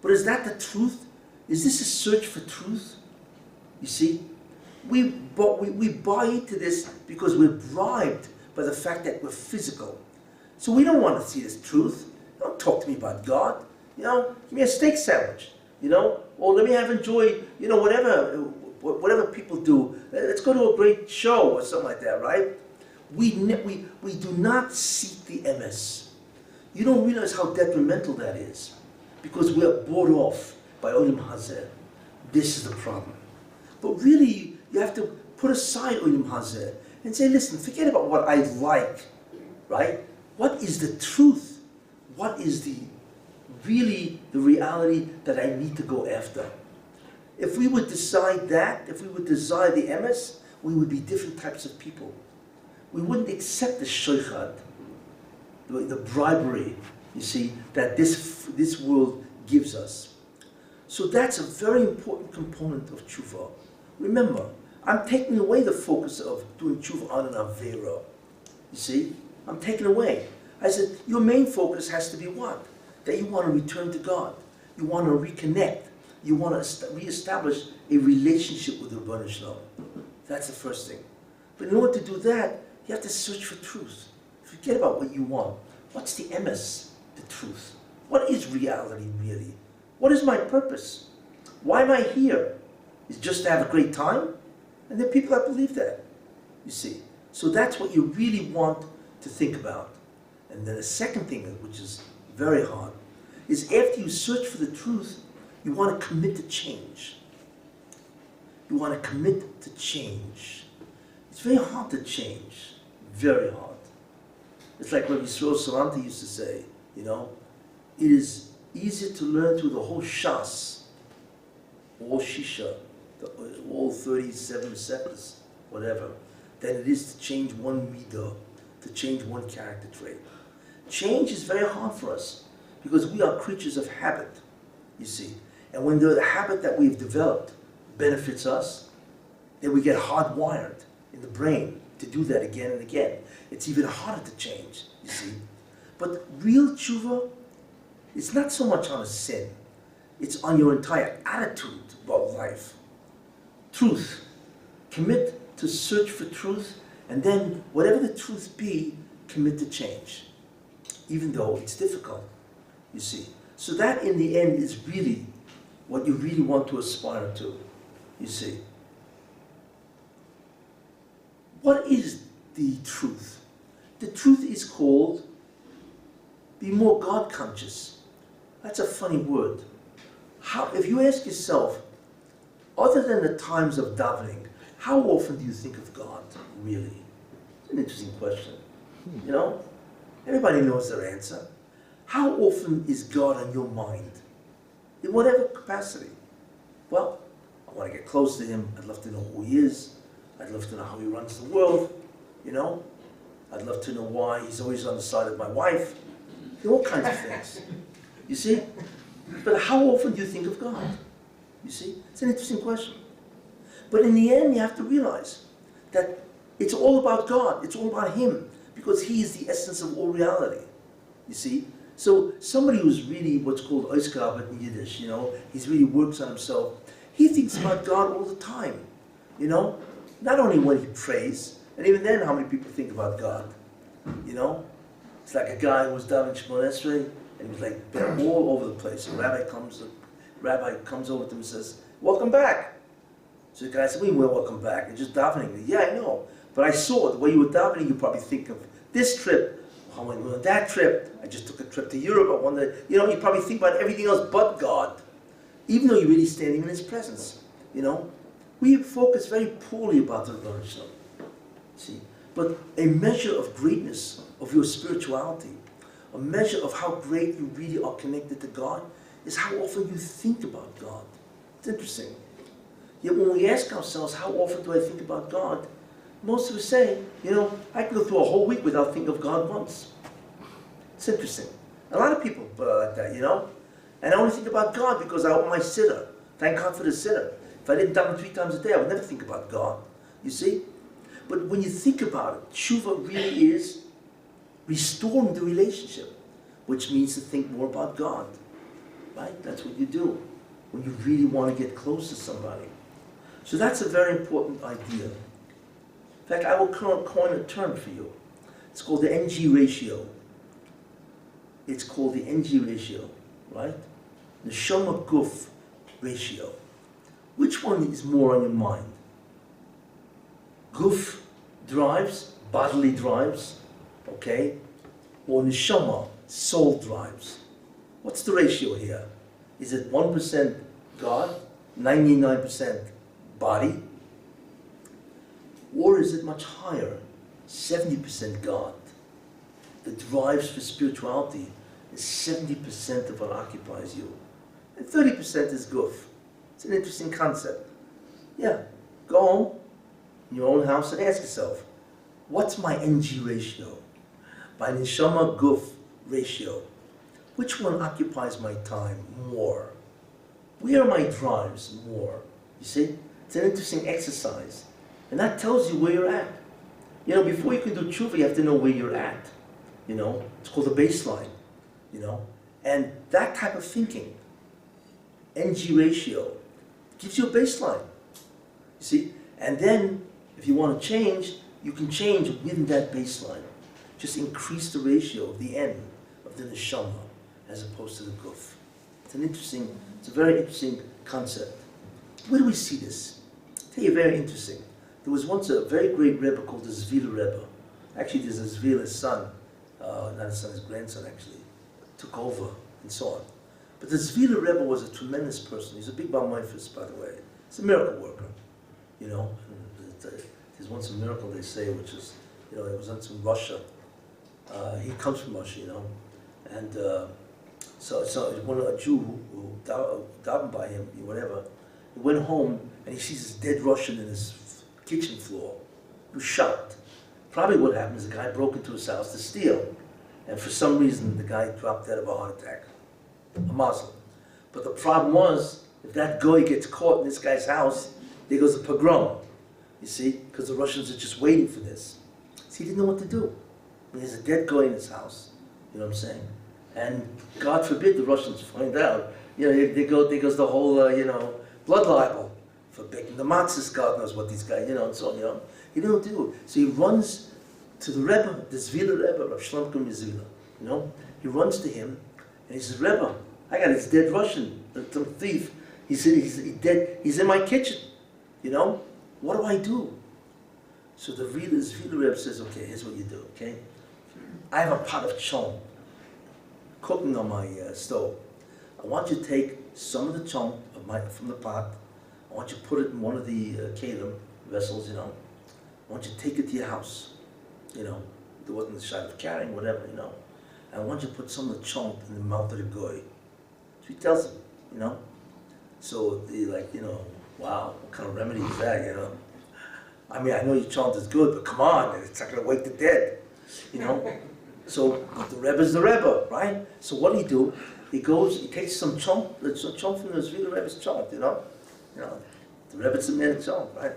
But is that the truth? Is this a search for truth? You see? We buy into this because we're bribed by the fact that we're physical. So we don't want to see this truth. Don't talk to me about God. You know, give me a steak sandwich. You know, or let me enjoy, you know, whatever people do. Let's go to a great show or something like that, right? We do not seek the emes. You don't realize how detrimental that is, because we are bought off by Olam Hazeh. This is the problem. But really, you have to put aside Olam Hazeh and say, listen, forget about what I like, right? What is the truth? What is really the reality that I need to go after? If we would decide that, if we would decide the emes, we would be different types of people. We wouldn't accept the sheikhad, the bribery, you see, that this world gives us. So that's a very important component of tshuva. Remember, I'm taking away the focus of doing tshuva on an avera. You see? I'm taking away. I said, your main focus has to be what? That you want to return to God. You want to reconnect. You want to reestablish a relationship with the Rebbeinu Shalom. That's the first thing. But in order to do that, you have to search for truth. Forget about what you want. What's the emes? The truth. What is reality, really? What is my purpose? Why am I here? Is it just to have a great time? And there are people that believe that, you see. So that's what you really want to think about. And then the second thing, which is very hard, is after you search for the truth, you want to commit to change. You want to commit to change. It's very hard to change. Very hard. It's like what Yisrael Salanti used to say, you know, it is easier to learn through the whole Shas, all Shisha, all 37 sectors, whatever, than it is to change one midah, to change one character trait. Change is very hard for us because we are creatures of habit, you see. And when the habit that we've developed benefits us, then we get hardwired in the brain to do that again and again. It's even harder to change, you see. But real tshuva is not so much on a sin. It's on your entire attitude about life. truth. Commit to search for truth, and then whatever the truth be, commit to change. Even though it's difficult, you see. So that in the end is really what you really want to aspire to, you see. What is the truth? The truth is called be more God conscious. That's a funny word. If you ask yourself, other than the times of davening, how often do you think of God, really? It's an interesting question. You know? Everybody knows their answer. How often is God on your mind? In whatever capacity. Well, I want to get close to Him. I'd love to know who He is. I'd love to know how He runs the world. You know? I'd love to know why He's always on the side of my wife. All kinds of things. You see? But how often do you think of God? You see? It's an interesting question. But in the end, you have to realize that it's all about God. It's all about Him. Because He is the essence of all reality. You see? So somebody who's really what's called Ausgabe in Yiddish, you know, he's really works on himself. He thinks about God all the time. You know? Not only when he prays, and even then how many people think about God? You know? It's like a guy who was down in Shemon Esrei, and he was like, they're all over the place. A rabbi comes over to him and says, welcome back. So the guy said, well, welcome back. You're just davening. Yeah, I know. But I saw the way you were davening, you probably think of this trip. I went on that trip. I just took a trip to Europe. I wanted, you know, you probably think about everything else but God. Even though you're really standing in His presence. You know? We focus very poorly about the Rebbe Shalom. See? But a measure of greatness of your spirituality, a measure of how great you really are connected to God, is how often you think about God. It's interesting. Yet when we ask ourselves, how often do I think about God? Most of us say, you know, I can go through a whole week without thinking of God once. It's interesting. A lot of people are like that, you know? And I only think about God because I want my sitter. Thank God for the sitter. If I didn't daven 3 times a day, I would never think about God. You see? But when you think about it, Teshuva really is restoring the relationship, which means to think more about God. Right? That's what you do when you really want to get close to somebody. So that's a very important idea. In fact, I will coin a term for you. It's called the NG ratio. It's called the NG ratio, right? The Neshama Guf ratio. Which one is more on your mind? Guf drives, bodily drives, okay? Or Neshama, soul drives. What's the ratio here? Is it 1% God, 99% body? Or is it much higher, 70% God? The drives for spirituality is 70% of what occupies you. And 30% is guf. It's an interesting concept. Yeah, go home, in your own house, and ask yourself, what's my NG ratio? My neshama guf ratio. Which one occupies my time more? Where are my drives more? You see? It's an interesting exercise. And that tells you where you're at. You know, before you can do tshuva, you have to know where you're at. You know, it's called a baseline. You know, and that type of thinking, NG ratio, gives you a baseline. You see? And then, if you want to change, you can change within that baseline. Just increase the ratio of the N of the neshama as opposed to the guf. It's a very interesting concept. Where do we see this? I'll tell you, very interesting. There was once a very great Rebbe called the Zvila Rebbe. Actually, there's a Zvila's son, not his son, his grandson actually, took over and so on. But the Zvila Rebbe was a tremendous person. He's a big Baal Mephis, by the way. He's a miracle worker, you know. There's once a miracle they say, which is, you know, it was once in Russia. He comes from Russia, you know, and so one a Jew who davened by him, whatever, he went home and he sees this dead Russian in his kitchen floor. He was shocked. Probably what happened is the guy broke into his house to steal, and for some reason the guy dropped dead of a heart attack, a Muslim. But the problem was, if that guy gets caught in this guy's house, there goes a pogrom. You see, because the Russians are just waiting for this. So he didn't know what to do. There's a dead guy in his house. You know what I'm saying? And God forbid the Russians find out. You know, there goes the whole, you know, blood libel. for baking the matzahs. God knows what these guys, and so on, He didn't do it. So he runs to the Rebbe, the Zvila Rebbe, Rav Shlomo Mizvila, He runs to him, and he says, Rebbe, I got this dead Russian, some thief. He said, he's dead. He's in my kitchen, What do I do? So the Zvila Rebbe says, okay, here's what you do, okay? I have a pot of chon cooking on my stove. I want you to take some of the chon from the pot. I want you to put it in one of the kelim vessels, I want you to take it to your house, There wasn't the shot of carrying, whatever, And I want you to put some of the chon in the mouth of the goy. So he tells him, So they wow, what kind of remedy is that, I mean, I know your chant is good, but come on, it's not going to wake the dead, So the Rebbe's the Rebbe, right? So what do? He takes some chant from the Zvila Rebbe's chant, The Rebbe's the man chant, right?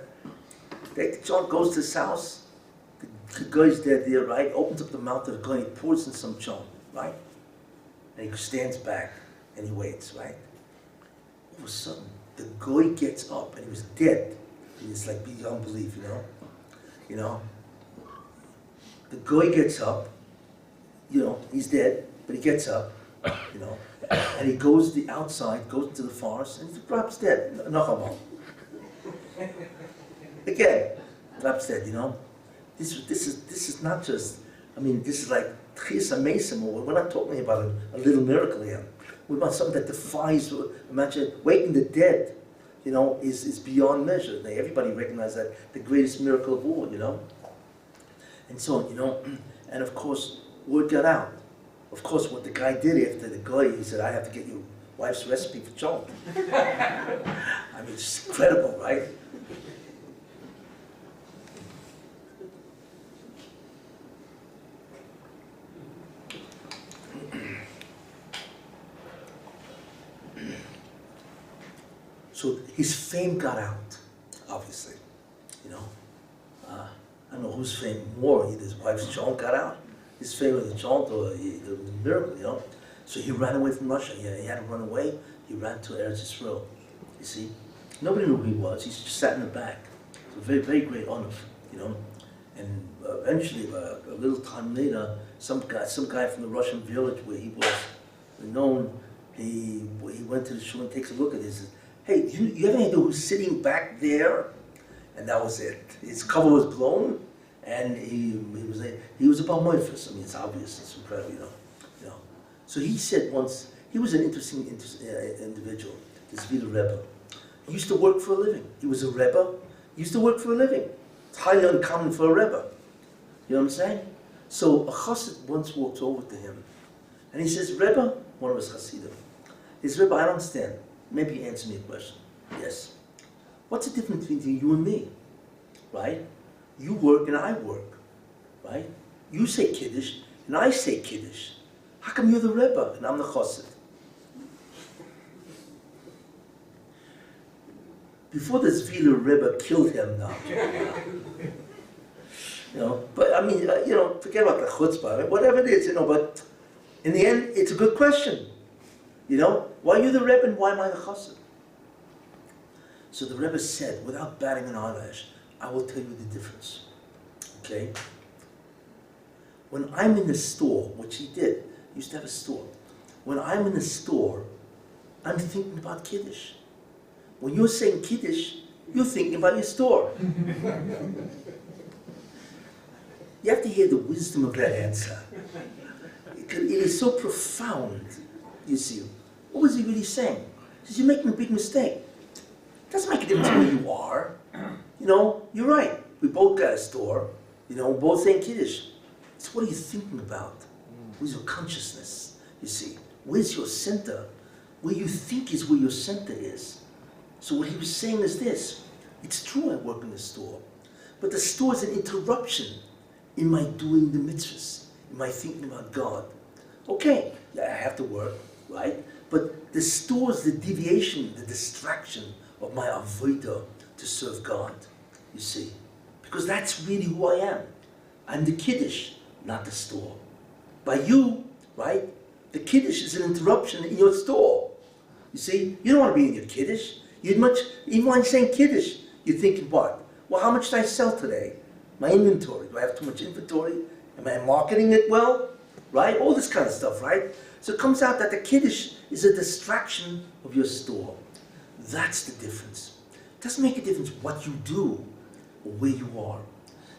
Take the chant, goes to his house, the guy's dead there, right? Opens up the mouth of the guy, he pours in some chant, right? And he stands back and he waits, right? All of a sudden, the guy gets up and he was dead. It's like beyond belief, The guy gets up, he's dead, but he gets up, and he goes to the outside, goes to the forest, and he drops dead. Nachamal. Again, drops dead, This is not just, this is like Chisa Mesim. We're not talking about a little miracle here. We're about something that defies, imagine, waking the dead. Is beyond measure. Everybody recognizes that the greatest miracle of all, And so on, And of course, word got out. Of course, what the guy did after the guy, he said, I have to get your wife's recipe for chon. It's incredible, right? So his fame got out, obviously, I don't know whose fame more, either his wife's chant got out, his fame of the chant or the miracle, So he ran away from Russia. He had to run away. He ran to Eretz Yisrael, you see. Nobody knew who he was. He just sat in the back. It's a very, very great honor, And eventually, a little time later, some guy from the Russian village where he was known, he went to the shul and takes a look at it. He says, hey, you have any idea who's sitting back there? And that was it. His cover was blown, and he was about Moifus. It's obvious. It's incredible, So he said once, he was an interesting individual, this Zvila Rebbe. He used to work for a living. He was a Rebbe. He used to work for a living. It's highly uncommon for a Rebbe. You know what I'm saying? So a Chesed once walked over to him, and he says, Rebbe, one of his Hasidim, he says, Rebbe, I don't understand. Maybe you answer me a question. Yes. What's the difference between you and me? Right? You work and I work. Right? You say Kiddush and I say Kiddush. How come you're the Rebbe and I'm the Chesed? Before the Zvila Rebbe killed him now. But forget about the chutzpah, whatever it is, but in the end, it's a good question. Why are you the Rebbe and why am I the Chesed? So the Rebbe said, without batting an eyelash, I will tell you the difference. Okay? When I'm in the store, which he did, he used to have a store. When I'm in the store, I'm thinking about Kiddush. When you're saying Kiddush, you're thinking about your store. You have to hear the wisdom of that answer. It is so profound, you see. What was he really saying? He says, you're making a big mistake. It doesn't make a difference where you are. You're right. We both got a store. We're both saying Kiddush. It's what are you thinking about? Where's your consciousness, you see? Where's your center? Where you think is where your center is. So what he was saying is this. It's true I work in the store. But the store is an interruption in my doing the mitzvahs, in my thinking about God. Okay, yeah, I have to work, right? But the store is the deviation, the distraction of my avodah to serve God, you see. Because that's really who I am. I'm the Kiddush, not the store. By you, right, the Kiddush is an interruption in your store. You see, you don't want to be in your Kiddush. Even when you're saying Kiddush, you're thinking what? Well, how much did I sell today? My inventory. Do I have too much inventory? Am I marketing it well? Right? All this kind of stuff, right? So it comes out that the Kiddush is a distraction of your store. That's the difference. It doesn't make a difference what you do or where you are.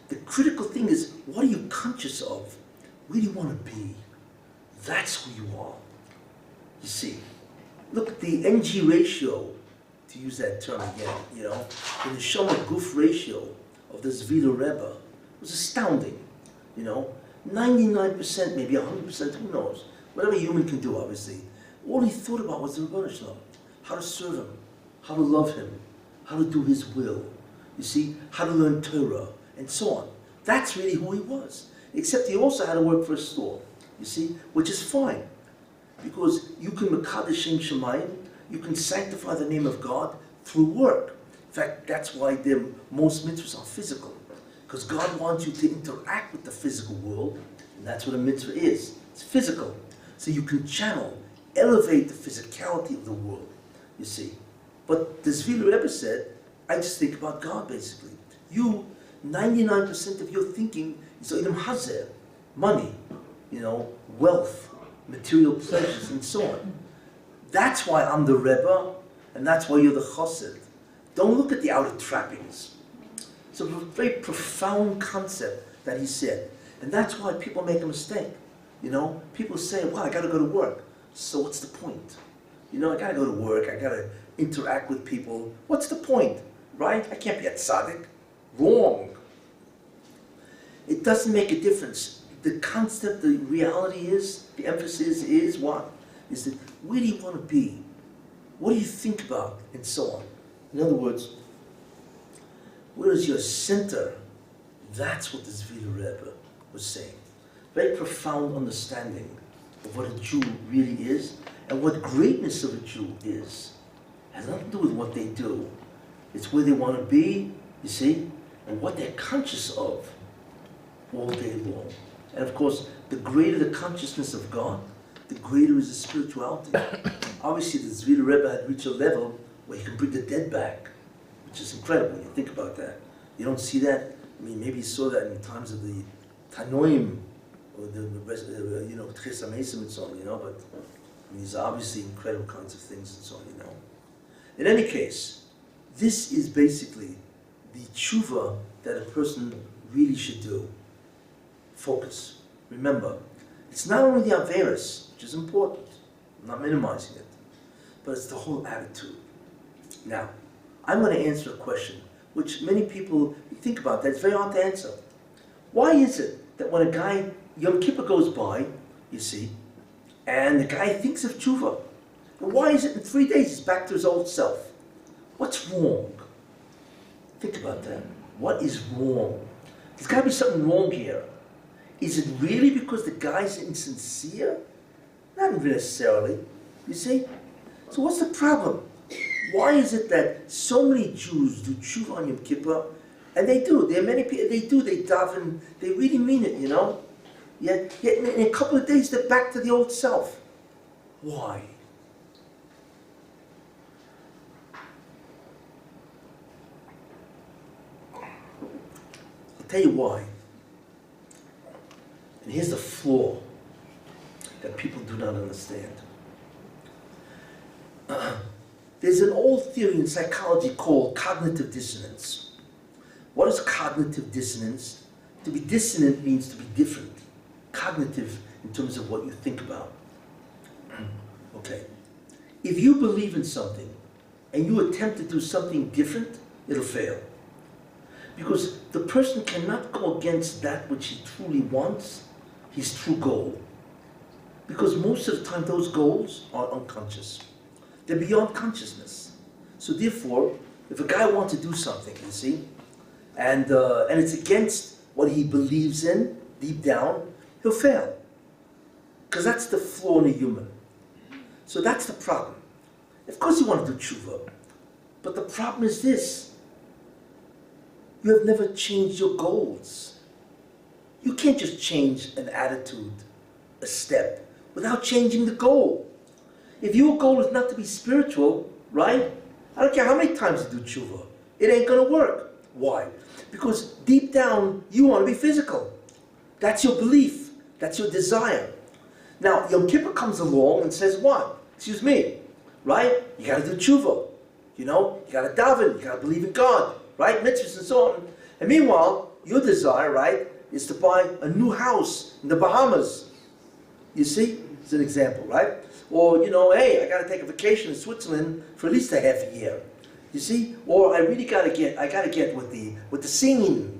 The critical thing is, what are you conscious of? Where do you want to be? That's who you are. You see, look, the NG ratio, to use that term again, you know, the Neshama Guf ratio of the Zvila Rebbe was astounding. You know, 99%, maybe 100%, who knows? Whatever a human can do, obviously. All he thought about was the Rebbe Shalom, how to serve him, how to love him, how to do his will. You see, how to learn Torah, and so on. That's really who he was. Except he also had to work for a store, you see, which is fine. Because you can Mekadesh Shem Shemayim, you can sanctify the name of God through work. In fact, that's why most mitzvahs are physical. Because God wants you to interact with the physical world, and that's what a mitzvah is. It's physical. So you can channel, elevate the physicality of the world, you see. But the Zvila Rebbe said, I just think about God, basically. You, 99% of your thinking is Olam Hazeh, money, you know, wealth, material pleasures, and so on. That's why I'm the Rebbe, and that's why you're the Chesed. Don't look at the outer trappings. It's a very profound concept that he said. And that's why people make a mistake. You know, people say, well, I got to go to work. So what's the point? You know, I got to go to work. I got to interact with people. What's the point? Right? I can't be a tzaddik. Wrong. It doesn't make a difference. The concept, the reality is, the emphasis is what? Is that where do you want to be? What do you think about? And so on. In other words, where is your center? That's what the Zvila Rebbe was saying. Very profound understanding of what a Jew really is and what greatness of a Jew is. It has nothing to do with what they do. It's where they want to be, you see, and what they're conscious of all day long. And of course, the greater the consciousness of God, the greater is the spirituality. Obviously, the Zvila Rebbe had reached a level where he can bring the dead back, which is incredible when you think about that. You don't see that. I mean, maybe you saw that in times of the Tanoim, or the you know, Chesed and so on, you know, but I mean, these are obviously incredible kinds of things and so on, you know. In any case, this is basically the tshuva that a person really should do. Focus. Remember, it's not only the Averis, which is important, I'm not minimizing it, but it's the whole attitude. Now, I'm going to answer a question which many people think about that it's very hard to answer. Why is it that when a guy, Yom Kippur goes by, you see, and the guy thinks of tshuva, and why is it in 3 days he's back to his old self? What's wrong? Think about that. What is wrong? There's got to be something wrong here. Is it really because the guy's insincere? Not necessarily, you see? So what's the problem? Why is it that so many Jews do tshuva on Yom Kippur? And they do. There are many people, they do, they daven, they really mean it, you know? Yet in a couple of days, they're back to the old self. Why? I'll tell you why. And here's the flaw that people do not understand. There's an old theory in psychology called cognitive dissonance. What is cognitive dissonance? To be dissonant means to be different. Cognitive in terms of what you think about. Okay. If you believe in something and you attempt to do something different, it'll fail. Because the person cannot go against that which he truly wants, his true goal. Because most of the time those goals are unconscious. They're beyond consciousness. So therefore, if a guy wants to do something, you see, and it's against what he believes in, deep down, he'll fail. Because that's the flaw in a human. So that's the problem. Of course you want to do tshuva. But the problem is this. You have never changed your goals. You can't just change an attitude, a step, without changing the goal. If your goal is not to be spiritual, right? I don't care how many times you do tshuva. It ain't going to work. Why? Because deep down, you want to be physical. That's your belief. That's your desire. Now, Yom Kippur comes along and says what? Excuse me, right? You got to do tshuva. You know, you got to daven. You got to believe in God, right? Mitzvahs and so on. And meanwhile, your desire, right, is to buy a new house in the Bahamas. You see? It's an example, right? Or, you know, hey, I got to take a vacation in Switzerland for at least a half a year. You see? Or I really got to get with the scene,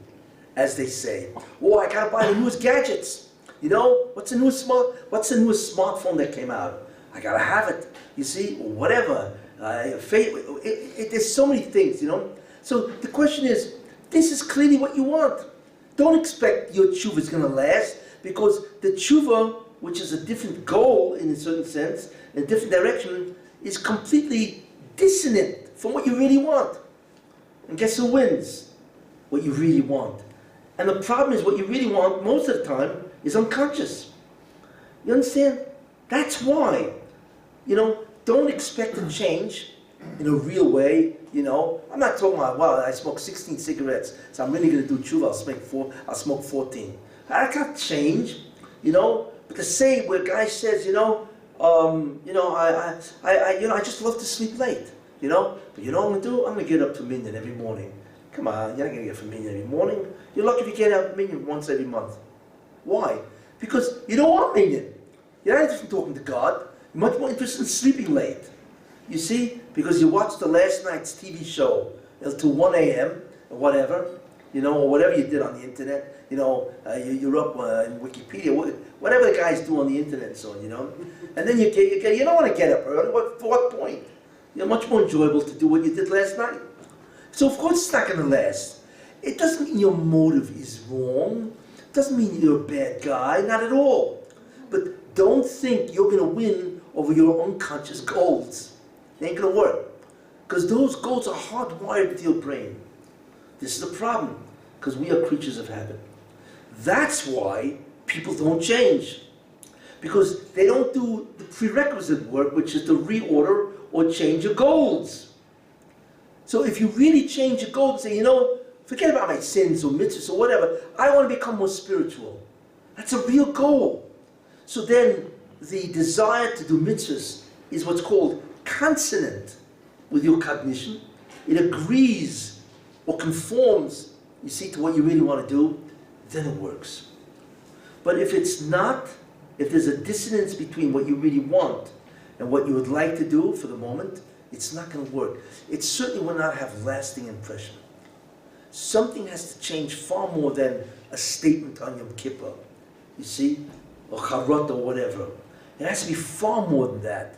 as they say. Or I got to buy the newest gadgets. You know, what's the newest smartphone that came out? I got to have it. You see? Or whatever. There's so many things, you know. So the question is, this is clearly what you want. Don't expect your tshuva is going to last, because the tshuva, which is a different goal in a certain sense, in a different direction, is completely dissonant from what you really want. And guess who wins? What you really want. And the problem is, what you really want most of the time is unconscious. You understand? That's why, you know, don't expect a change in a real way. You know, I'm not talking about, well, I smoke 16 cigarettes, so I'm really going to do tshuva. I'll smoke 14. I can't change, you know. But to say where a guy says, I just love to sleep late, you know. But you know what I'm going to do? I'm going to get up to minyan every morning. Come on, you're not going to get from minyan every morning. You're lucky if you get up minyan once every month. Why? Because you don't want minyan. You're not interested in talking to God. You're much more interested in sleeping late. You see? Because you watched the last night's TV show till 1 a.m. or whatever, you know, or whatever you did on the internet. You know, you're up in Wikipedia, whatever the guys do on the internet and so on, you know. And then you don't want to get up early. For what point? You're much more enjoyable to do what you did last night. So of course it's not going to last. It doesn't mean your motive is wrong. It doesn't mean you're a bad guy, not at all. But don't think you're going to win over your unconscious goals. It ain't going to work. Because those goals are hardwired into your brain. This is the problem, because we are creatures of habit. That's why people don't change. Because they don't do the prerequisite work, which is to reorder or change your goals. So if you really change your goals and say, you know, forget about my sins or mitzvahs or whatever, I want to become more spiritual. That's a real goal. So then the desire to do mitzvahs is what's called consonant with your cognition. It agrees or conforms, you see, to what you really want to do, then it works. But if it's not, if there's a dissonance between what you really want and what you would like to do for the moment, it's not going to work. It certainly will not have lasting impression. Something has to change far more than a statement on Yom Kippur, you see, or charot or whatever. It has to be far more than that.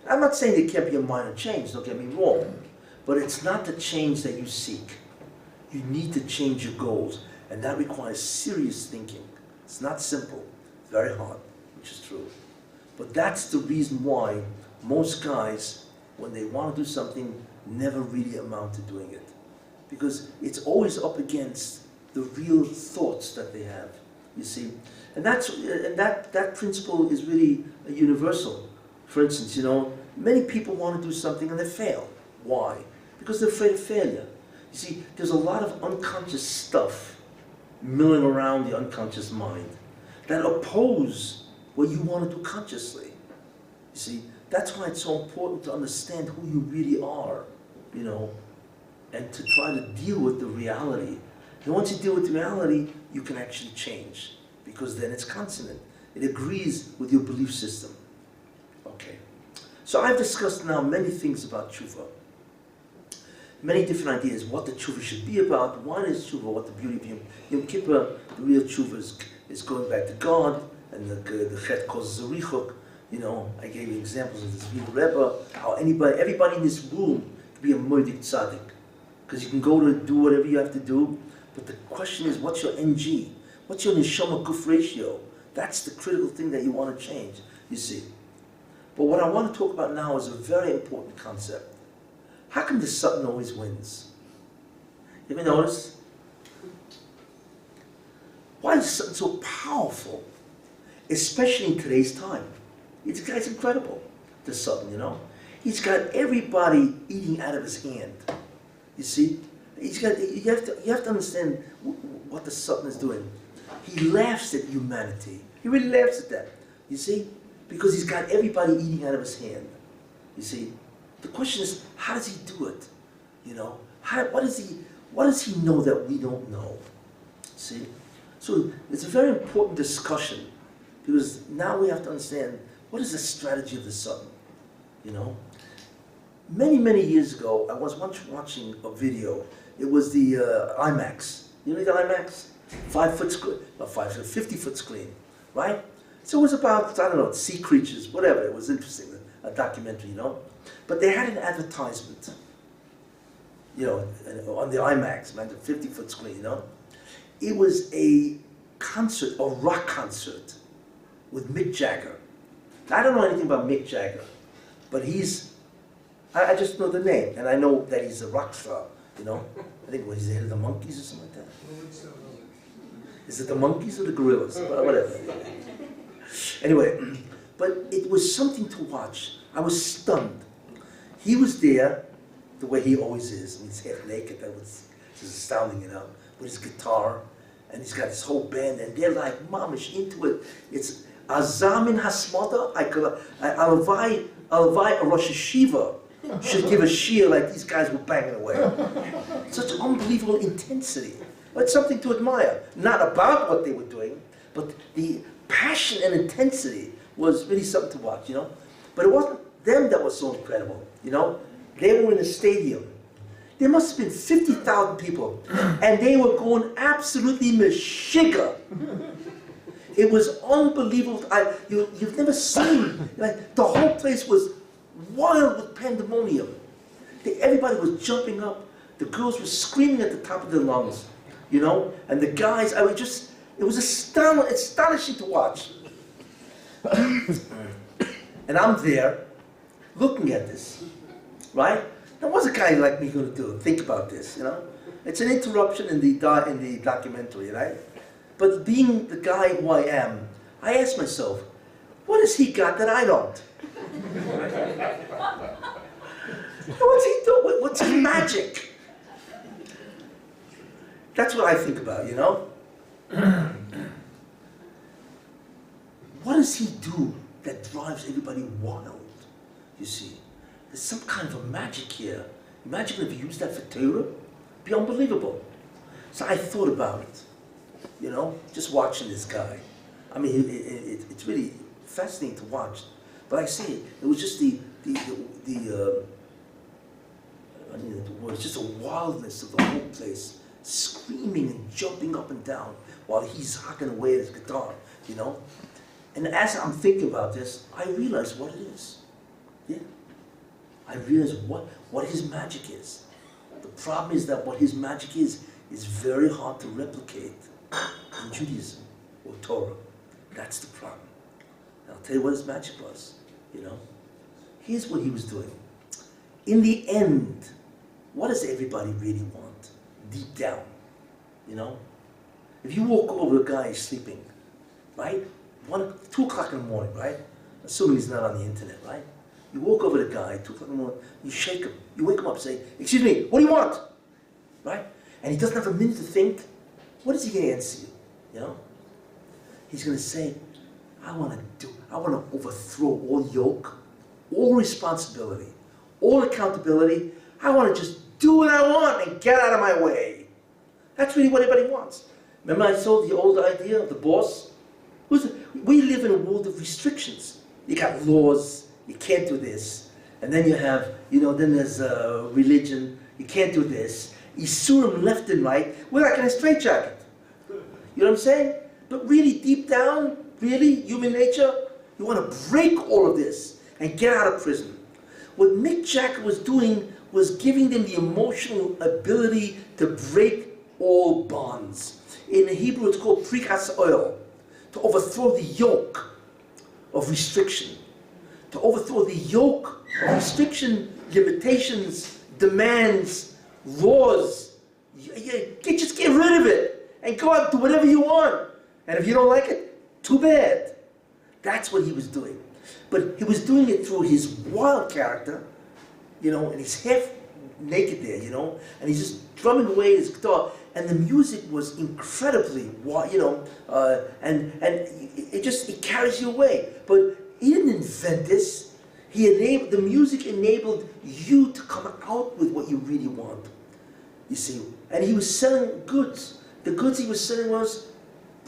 I'm not saying there can't be a minor change, don't get me wrong, but it's not the change that you seek. You need to change your goals, and that requires serious thinking. It's not simple, it's very hard, which is true. But that's the reason why most guys, when they want to do something, never really amount to doing it. Because it's always up against the real thoughts that they have, you see. And that principle is really universal. For instance, you know, many people want to do something and they fail. Why? Because they're afraid of failure. You see, there's a lot of unconscious stuff milling around the unconscious mind that oppose what you want to do consciously. You see, that's why it's so important to understand who you really are, you know, and to try to deal with the reality. And once you deal with the reality, you can actually change, because then it's consonant. It agrees with your belief system. Okay. So I've discussed now many things about tshuva. Many different ideas what the tshuva should be about. One is tshuva, what the beauty of Yom Kippur, the real tshuva is going back to God, and the chet causes a richuk. You know, I gave you examples of this Rebbe, how everybody in this room can be a moedik tzaddik. Because you can go to do whatever you have to do, but the question is, what's your NG? What's your neshama guf ratio? That's the critical thing that you want to change, you see. But what I want to talk about now is a very important concept. How come the Satan always wins? You ever notice? Why is Satan so powerful? Especially in today's time. It's incredible, the Satan, you know. He's got everybody eating out of his hand. You see? You have to understand what the Sultan is doing. He laughs at humanity. He really laughs at that. You see? Because he's got everybody eating out of his hand. You see? The question is, how does he do it? You know? What does he know that we don't know? See? So it's a very important discussion, because now we have to understand, what is the strategy of the Sultan? You know? Many years ago, I was once watching a video. It was the IMAX. You know the IMAX? 5-foot screen, not 5 foot, 50-foot screen, right? So it was about, I don't know, sea creatures, whatever. It was interesting, a documentary, you know? But they had an advertisement, you know, on the IMAX, man, the 50-foot screen, you know? It was a concert, a rock concert with Mick Jagger. I don't know anything about Mick Jagger, but I just know the name, and I know that he's a rock star, you know? I think, he's the head of the Monkees or something like that? Is it the Monkees or the Gorillas? Whatever. Anyway, but it was something to watch. I was stunned. He was there, the way he always is. He's half naked. That was just astounding, you know, with his guitar. And he's got his whole band, and they're like mamish into it. It's Azamin Hasmada. Alavai a Rosh Hashiva should give a shear like these guys were banging away. Such unbelievable intensity. It's something to admire. Not about what they were doing, but the passion and intensity was really something to watch, you know. But it wasn't them that was so incredible, you know. They were in a stadium. There must have been 50,000 people, and they were going absolutely meshiga. It was unbelievable. You've never seen, like, the whole place was wild with pandemonium. Everybody was jumping up. The girls were screaming at the top of their lungs, you know, and the guys, it was astonishing to watch. And I'm there, looking at this, right? Now, what's a guy like me going to do? Think about this, you know? It's an interruption in the documentary, right? But being the guy who I am, I ask myself, what has he got that I don't? What's he doing? What's his magic? That's what I think about, you know? What does he do that drives everybody wild, you see? There's some kind of a magic here. Imagine if you use that for Torah, it'd be unbelievable. So I thought about it, you know, just watching this guy. I mean, it's really fascinating to watch. But I say, it was just the word, just the wildness of the whole place, screaming and jumping up and down while he's hacking away at his guitar, you know? And as I'm thinking about this, I realize what it is. Yeah. I realize what his magic is. The problem is that what his magic is very hard to replicate in Judaism or Torah. That's the problem. And I'll tell you what his magic was, you know. Here's what he was doing. In the end, what does everybody really want? Deep down, you know? If you walk over a guy sleeping, right? 2 o'clock in the morning, right? Assuming he's not on the internet, right? You walk over the guy, 2 o'clock in the morning, you shake him, you wake him up, say, excuse me, what do you want? Right? And he doesn't have a minute to think. What is he going to answer you? You know? He's going to say, I want to overthrow all yoke, all responsibility, all accountability. I want to just do what I want and get out of my way. That's really what everybody wants. Remember I told the old idea of the boss? We live in a world of restrictions. You got laws, you can't do this. And then you have, you know, then there's religion, you can't do this. Isurim left and right. We're like in a straitjacket. You know what I'm saying? But really, deep down, really, human nature, you want to break all of this and get out of prison. What Mick Jagger was doing was giving them the emotional ability to break all bonds. In Hebrew, it's called prikas oil, to overthrow the yoke of restriction, to overthrow the yoke of restriction, limitations, demands, laws. Just get rid of it and go out and do whatever you want. And if you don't like it, too bad. That's what he was doing. But he was doing it through his wild character, and he's half naked there, and he's just drumming away his guitar, and the music was incredibly wild, and it carries you away. But he didn't invent this. The music enabled you to come out with what you really want, you see. And he was selling goods. The goods he was selling was,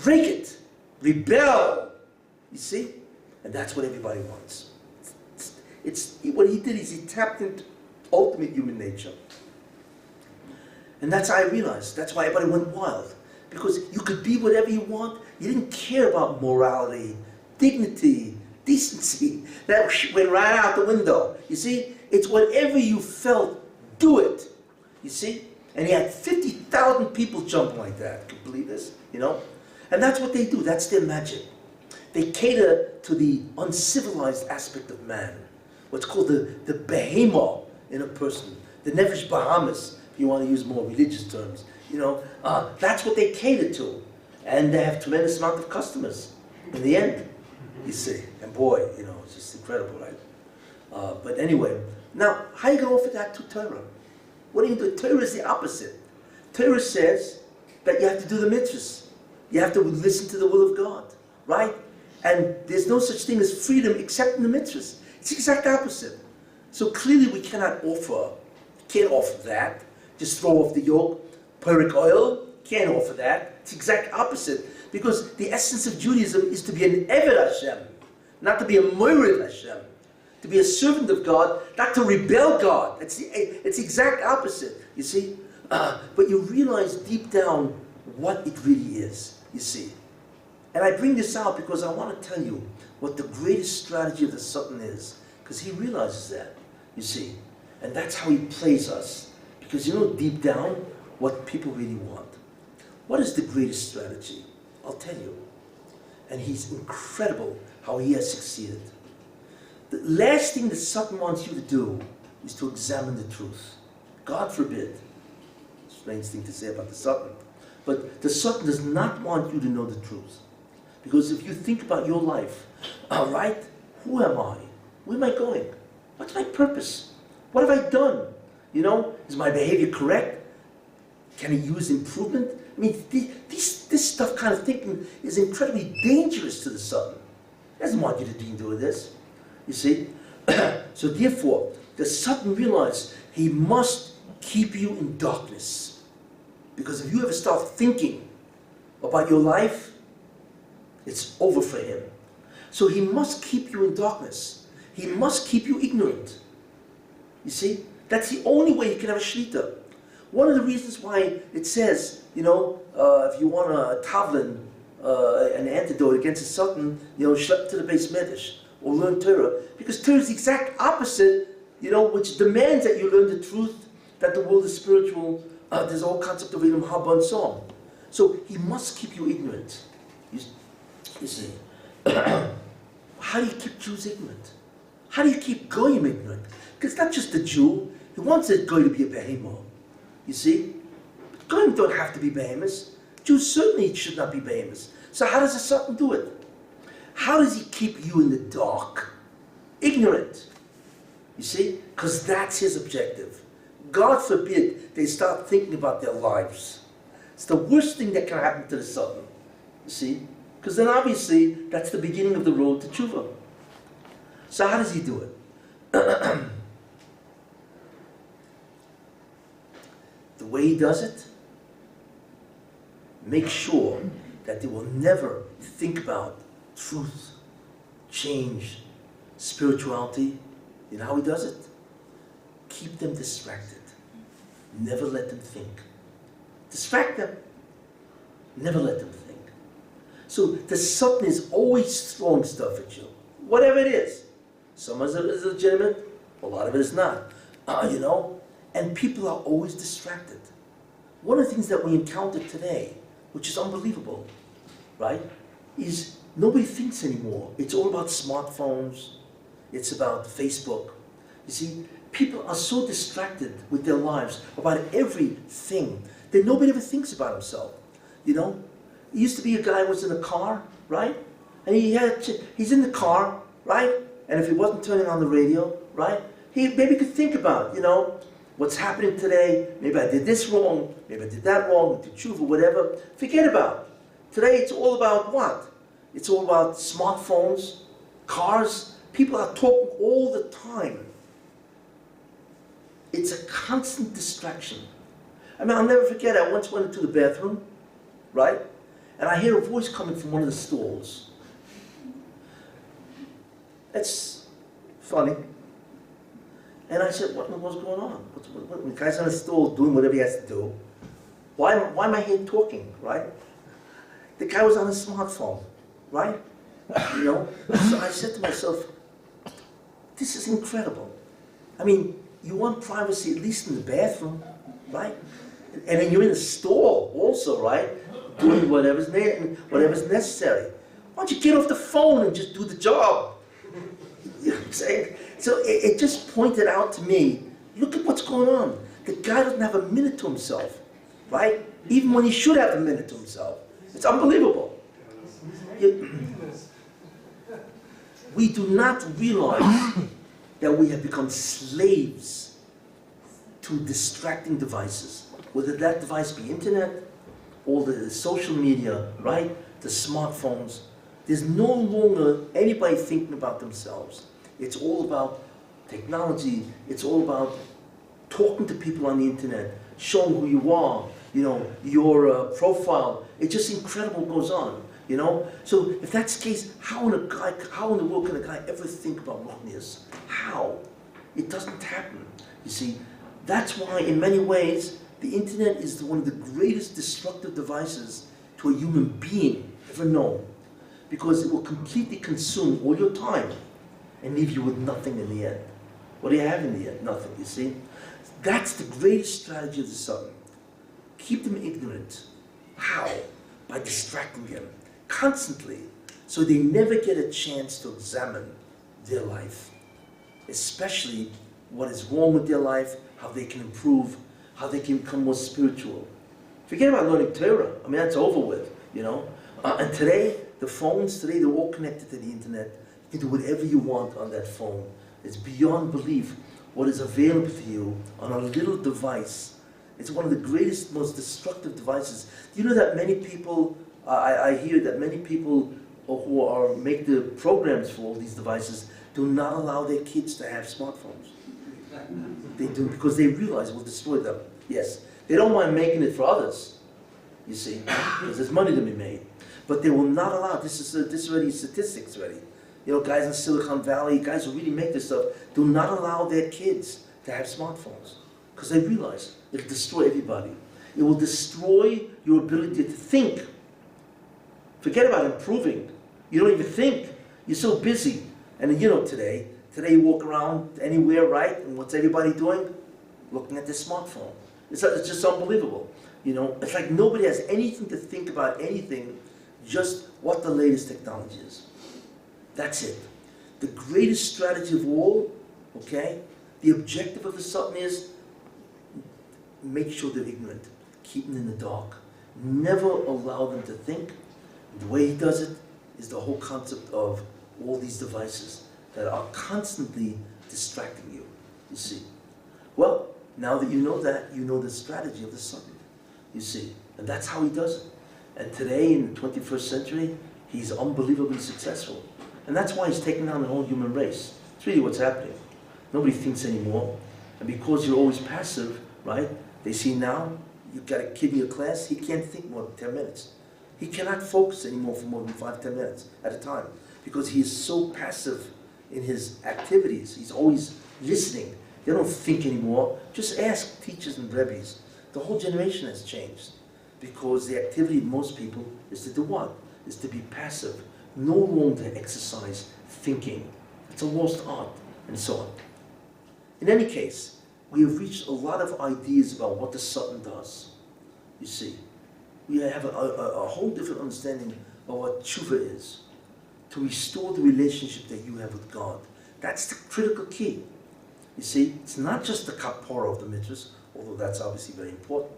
break it, rebel, you see. And that's what everybody wants. What he did is he tapped into ultimate human nature. And that's how I realized. That's why everybody went wild. Because you could be whatever you want. You didn't care about morality, dignity, decency. That went right out the window. You see? It's whatever you felt, do it. You see? And he had 50,000 people jumping like that. Can you believe this? And that's what they do. That's their magic. They cater to the uncivilized aspect of man. What's called the behemoth in a person. The nefesh bahamas, if you want to use more religious terms. That's what they cater to. And they have tremendous amount of customers in the end, you see. And boy, it's just incredible, right? But anyway, now, how are you going to offer that to Torah? What do you do? Torah is the opposite. Torah says that you have to do the mitzvahs. You have to listen to the will of God, right? And there's no such thing as freedom except in the mitzvahs. It's the exact opposite. So clearly we can't offer that. Just throw off the yoke, Purik oil, can't offer that. It's the exact opposite. Because the essence of Judaism is to be an Eved Hashem, not to be a Moirid Hashem. To be a servant of God, not to rebel God. It's the exact opposite, you see. But you realize deep down what it really is, you see. And I bring this out because I want to tell you what the greatest strategy of the Satan is. Because he realizes that, you see. And that's how he plays us. Because deep down what people really want. What is the greatest strategy? I'll tell you. And he's incredible how he has succeeded. The last thing the Satan wants you to do is to examine the truth. God forbid. Strange thing to say about the Satan. But the Satan does not want you to know the truth. Because if you think about your life, all right, who am I? Where am I going? What's my purpose? What have I done? Is my behavior correct? Can I use improvement? I mean, this stuff kind of thinking is incredibly dangerous to the Satan. He doesn't want you to do this. You see? So therefore, the Satan realized he must keep you in darkness. Because if you ever start thinking about your life, it's over for him. So he must keep you in darkness. He must keep you ignorant. You see? That's the only way you can have a shlita. One of the reasons why it says, if you want a tavlin, an antidote against a Satan, schlep to the Beis Medrash or learn Torah. Because Torah is the exact opposite, which demands that you learn the truth, that the world is spiritual. There's all concept of Elam Haba and so on. So he must keep you ignorant. You see. How do you keep Jews ignorant? How do you keep Goyim ignorant? Because it's not just the Jew. He wants a Goy to be a behemoth. You see? Goyim don't have to be behemoths. Jews certainly should not be behemoths. So how does the Satan do it? How does he keep you in the dark? Ignorant. You see? Because that's his objective. God forbid they start thinking about their lives. It's the worst thing that can happen to the Satan. You see? Because then obviously that's the beginning of the road to Teshuva. So how does he do it? The way he does it, make sure that they will never think about truth, change, spirituality. You know how he does it? Keep them distracted. Never let them think. Distract them. Never let them think. So the Satan is always throwing stuff at you. Whatever it is. Some of it is legitimate, a lot of it is not. And people are always distracted. One of the things that we encounter today, which is unbelievable, right, is nobody thinks anymore. It's all about smartphones. It's about Facebook. You see, people are so distracted with their lives about everything that nobody ever thinks about himself. There used to be a guy who was in a car, right? And he's in the car, right? And if he wasn't turning on the radio, right, he maybe could think about, what's happening today. Maybe I did this wrong. Maybe I did that wrong. Teshuva, whatever. Forget about it. Today it's all about what? It's all about smartphones, cars. People are talking all the time. It's a constant distraction. I mean, I'll never forget, I once went into the bathroom, right? And I hear a voice coming from one of the stalls. It's funny. And I said, what's going on? The guy's on the stall doing whatever he has to do. Why am I here talking, right? The guy was on his smartphone, right? So I said to myself, this is incredible. I mean, you want privacy at least in the bathroom, right? And then you're in the stall also, right? Doing whatever's necessary. Why don't you get off the phone and just do the job? You know what I'm saying? So it just pointed out to me, look at what's going on. The guy doesn't have a minute to himself, right? Even when he should have a minute to himself. It's unbelievable. We do not realize that we have become slaves to distracting devices. Whether that device be internet, or the social media, right? The smartphones. There's no longer anybody thinking about themselves. It's all about technology. It's all about talking to people on the internet, showing who you are, your profile. It's just incredible what goes on, So if that's the case, how in the world can a guy ever think about ruchnius? How? It doesn't happen. You see, that's why in many ways, the internet is one of the greatest destructive devices to a human being ever known, because it will completely consume all your time and leave you with nothing in the end. What do you have in the end? Nothing, you see? That's the greatest strategy of the Satan. Keep them ignorant. How? By distracting them constantly, so they never get a chance to examine their life, especially what is wrong with their life, how they can improve, how they can become more spiritual. Forget about learning Torah. I mean, that's over with, And today, the phones, they're all connected to the internet. You can do whatever you want on that phone. It's beyond belief what is available to you on a little device. It's one of the greatest, most destructive devices. Do you know that many people, I hear that many people who make the programs for all these devices do not allow their kids to have smartphones. They do, because they realize it will destroy them. Yes, they don't mind making it for others, you see, because there's money to be made. But they will not allow, this is already statistics already. Guys in Silicon Valley, guys who really make this stuff, do not allow their kids to have smartphones. Because they realize it'll destroy everybody. It will destroy your ability to think. Forget about improving. You don't even think. You're so busy. And today you walk around anywhere, right? And what's everybody doing? Looking at their smartphone. It's just unbelievable. It's like nobody has anything to think about anything, just what the latest technology is. That's it. The greatest strategy of all, okay? The objective of the Satan is make sure they're ignorant. Keep them in the dark. Never allow them to think. The way he does it is the whole concept of all these devices that are constantly distracting you, you see. Well, now that you know that, you know the strategy of the Satan, you see. And that's how he does it. And today, in the 21st century, he's unbelievably successful. And that's why he's taking down the whole human race. It's really what's happening. Nobody thinks anymore. And because you're always passive, right, they see now, you've got a kid in your class, he can't think more than 10 minutes. He cannot focus anymore for more than 5-10 minutes at a time, because he is so passive in his activities. He's always listening. They don't think anymore. Just ask teachers and rabbis. The whole generation has changed, because the activity of most people is to do what? Is to be passive. No longer exercise thinking. It's a lost art, and so on. In any case, we have reached a lot of ideas about what the Satan does. You see, we have a whole different understanding of what Teshuva is. To restore the relationship that you have with God. That's the critical key. You see, it's not just the kapara of the mitzvahs, although that's obviously very important.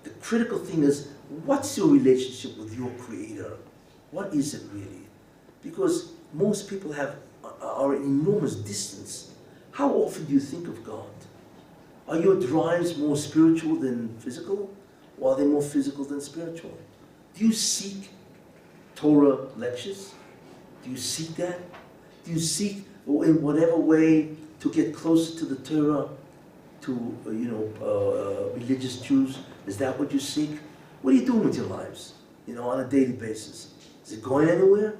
The critical thing is, what's your relationship with your Creator? What is it really? Because most people have are an enormous distance. How often do you think of God? Are your drives more spiritual than physical? Or are they more physical than spiritual? Do you seek Torah lectures? Do you seek that? Do you seek, in whatever way, to get closer to the Torah, to religious Jews? Is that what you seek? What are you doing with your lives, on a daily basis? Is it going anywhere?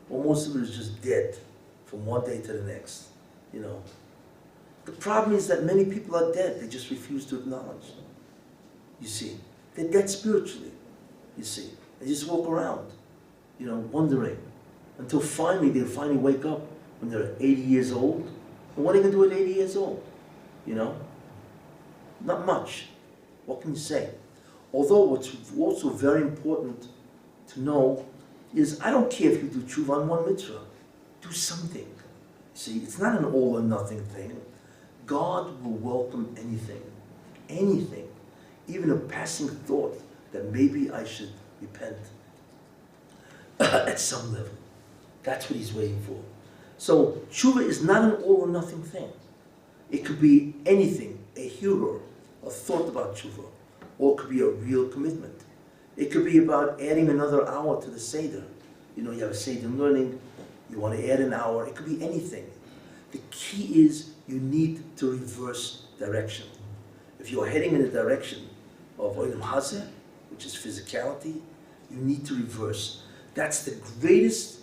Or most of it is just dead from one day to the next, The problem is that many people are dead. They just refuse to acknowledge. You see, they're dead spiritually, you see. They just walk around, wondering, until they finally wake up when they're 80 years old. And what are they going to do at 80 years old? Not much. What can you say? Although what's also very important to know is, I don't care if you do tshuva on one mitzvah. Do something. See, it's not an all or nothing thing. God will welcome anything. Anything. Even a passing thought that maybe I should repent at some level. That's what he's waiting for. So tshuva is not an all or nothing thing. It could be anything, a hero, a thought about tshuva, or it could be a real commitment. It could be about adding another hour to the Seder. You have a Seder learning, you want to add an hour, it could be anything. The key is you need to reverse direction. If you're heading in the direction of Olam Hazeh, which is physicality, you need to reverse. That's the greatest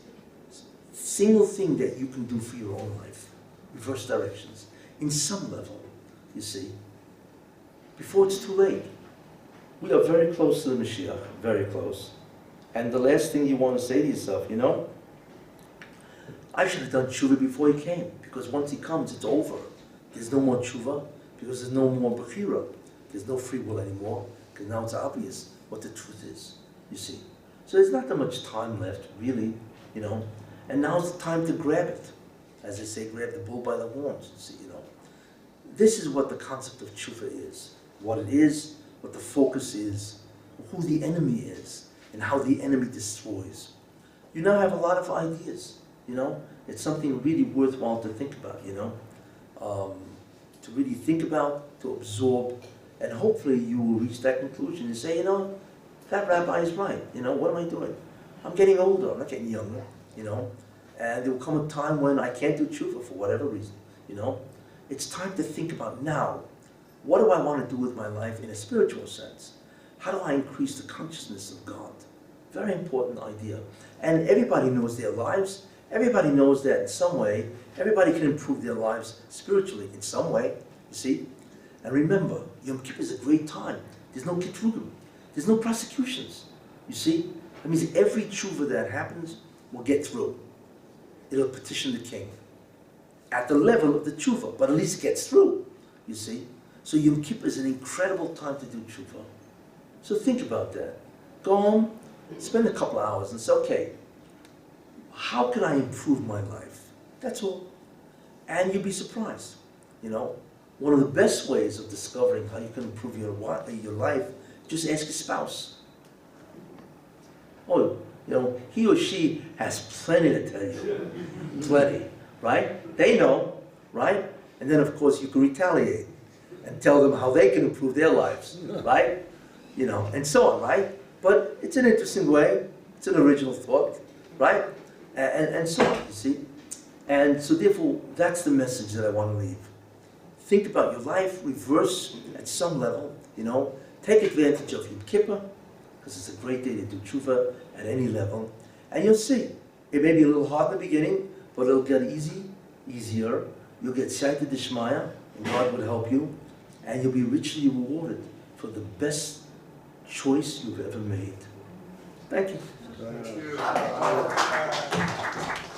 single thing that you can do for your own life. Reverse directions. In some level, you see. Before it's too late. We are very close to the Mashiach, very close. And the last thing you want to say to yourself, I should have done tshuva before he came, because once he comes, it's over. There's no more tshuva, because there's no more bechira. There's no free will anymore, because now it's obvious what the truth is, you see. So there's not that much time left, really, and now's the time to grab it. As they say, grab the bull by the horns, you see, This is what the concept of tshuva is, what it is, what the focus is, who the enemy is, and how the enemy destroys. You now have a lot of ideas, It's something really worthwhile to think about, To really think about, to absorb, and hopefully you will reach that conclusion and say, that rabbi is right, what am I doing? I'm getting older, I'm not getting younger, And there will come a time when I can't do tshuva for whatever reason, It's time to think about now, what do I want to do with my life in a spiritual sense? How do I increase the consciousness of God? Very important idea. And everybody knows their lives. Everybody knows that in some way. Everybody can improve their lives spiritually in some way, you see? And remember, Yom Kippur is a great time. There's no kitrugim. There's no prosecutions, you see? That means every tshuva that happens will get through. It'll petition the king. At the level of the tshuva, but at least it gets through, you see? So Yom Kippur is an incredible time to do tshuva. So think about that. Go home, spend a couple hours and say, okay, how can I improve my life? That's all. And you'll be surprised. One of the best ways of discovering how you can improve your life, just ask your spouse. Oh, he or she has plenty to tell you. Plenty, right? They know, right? And then, of course, you can retaliate and tell them how they can improve their lives, right? And so on, right? But it's an interesting way. It's an original thought, right? And so on, you see? And so therefore, that's the message that I want to leave. Think about your life, reverse at some level, Take advantage of Yom Kippur, because it's a great day to do tshuva at any level. And you'll see. It may be a little hard in the beginning, but it'll get easier. You'll get Siyata Dishmaya, and God will help you. And you'll be richly rewarded for the best choice you've ever made. Thank you. Thank you.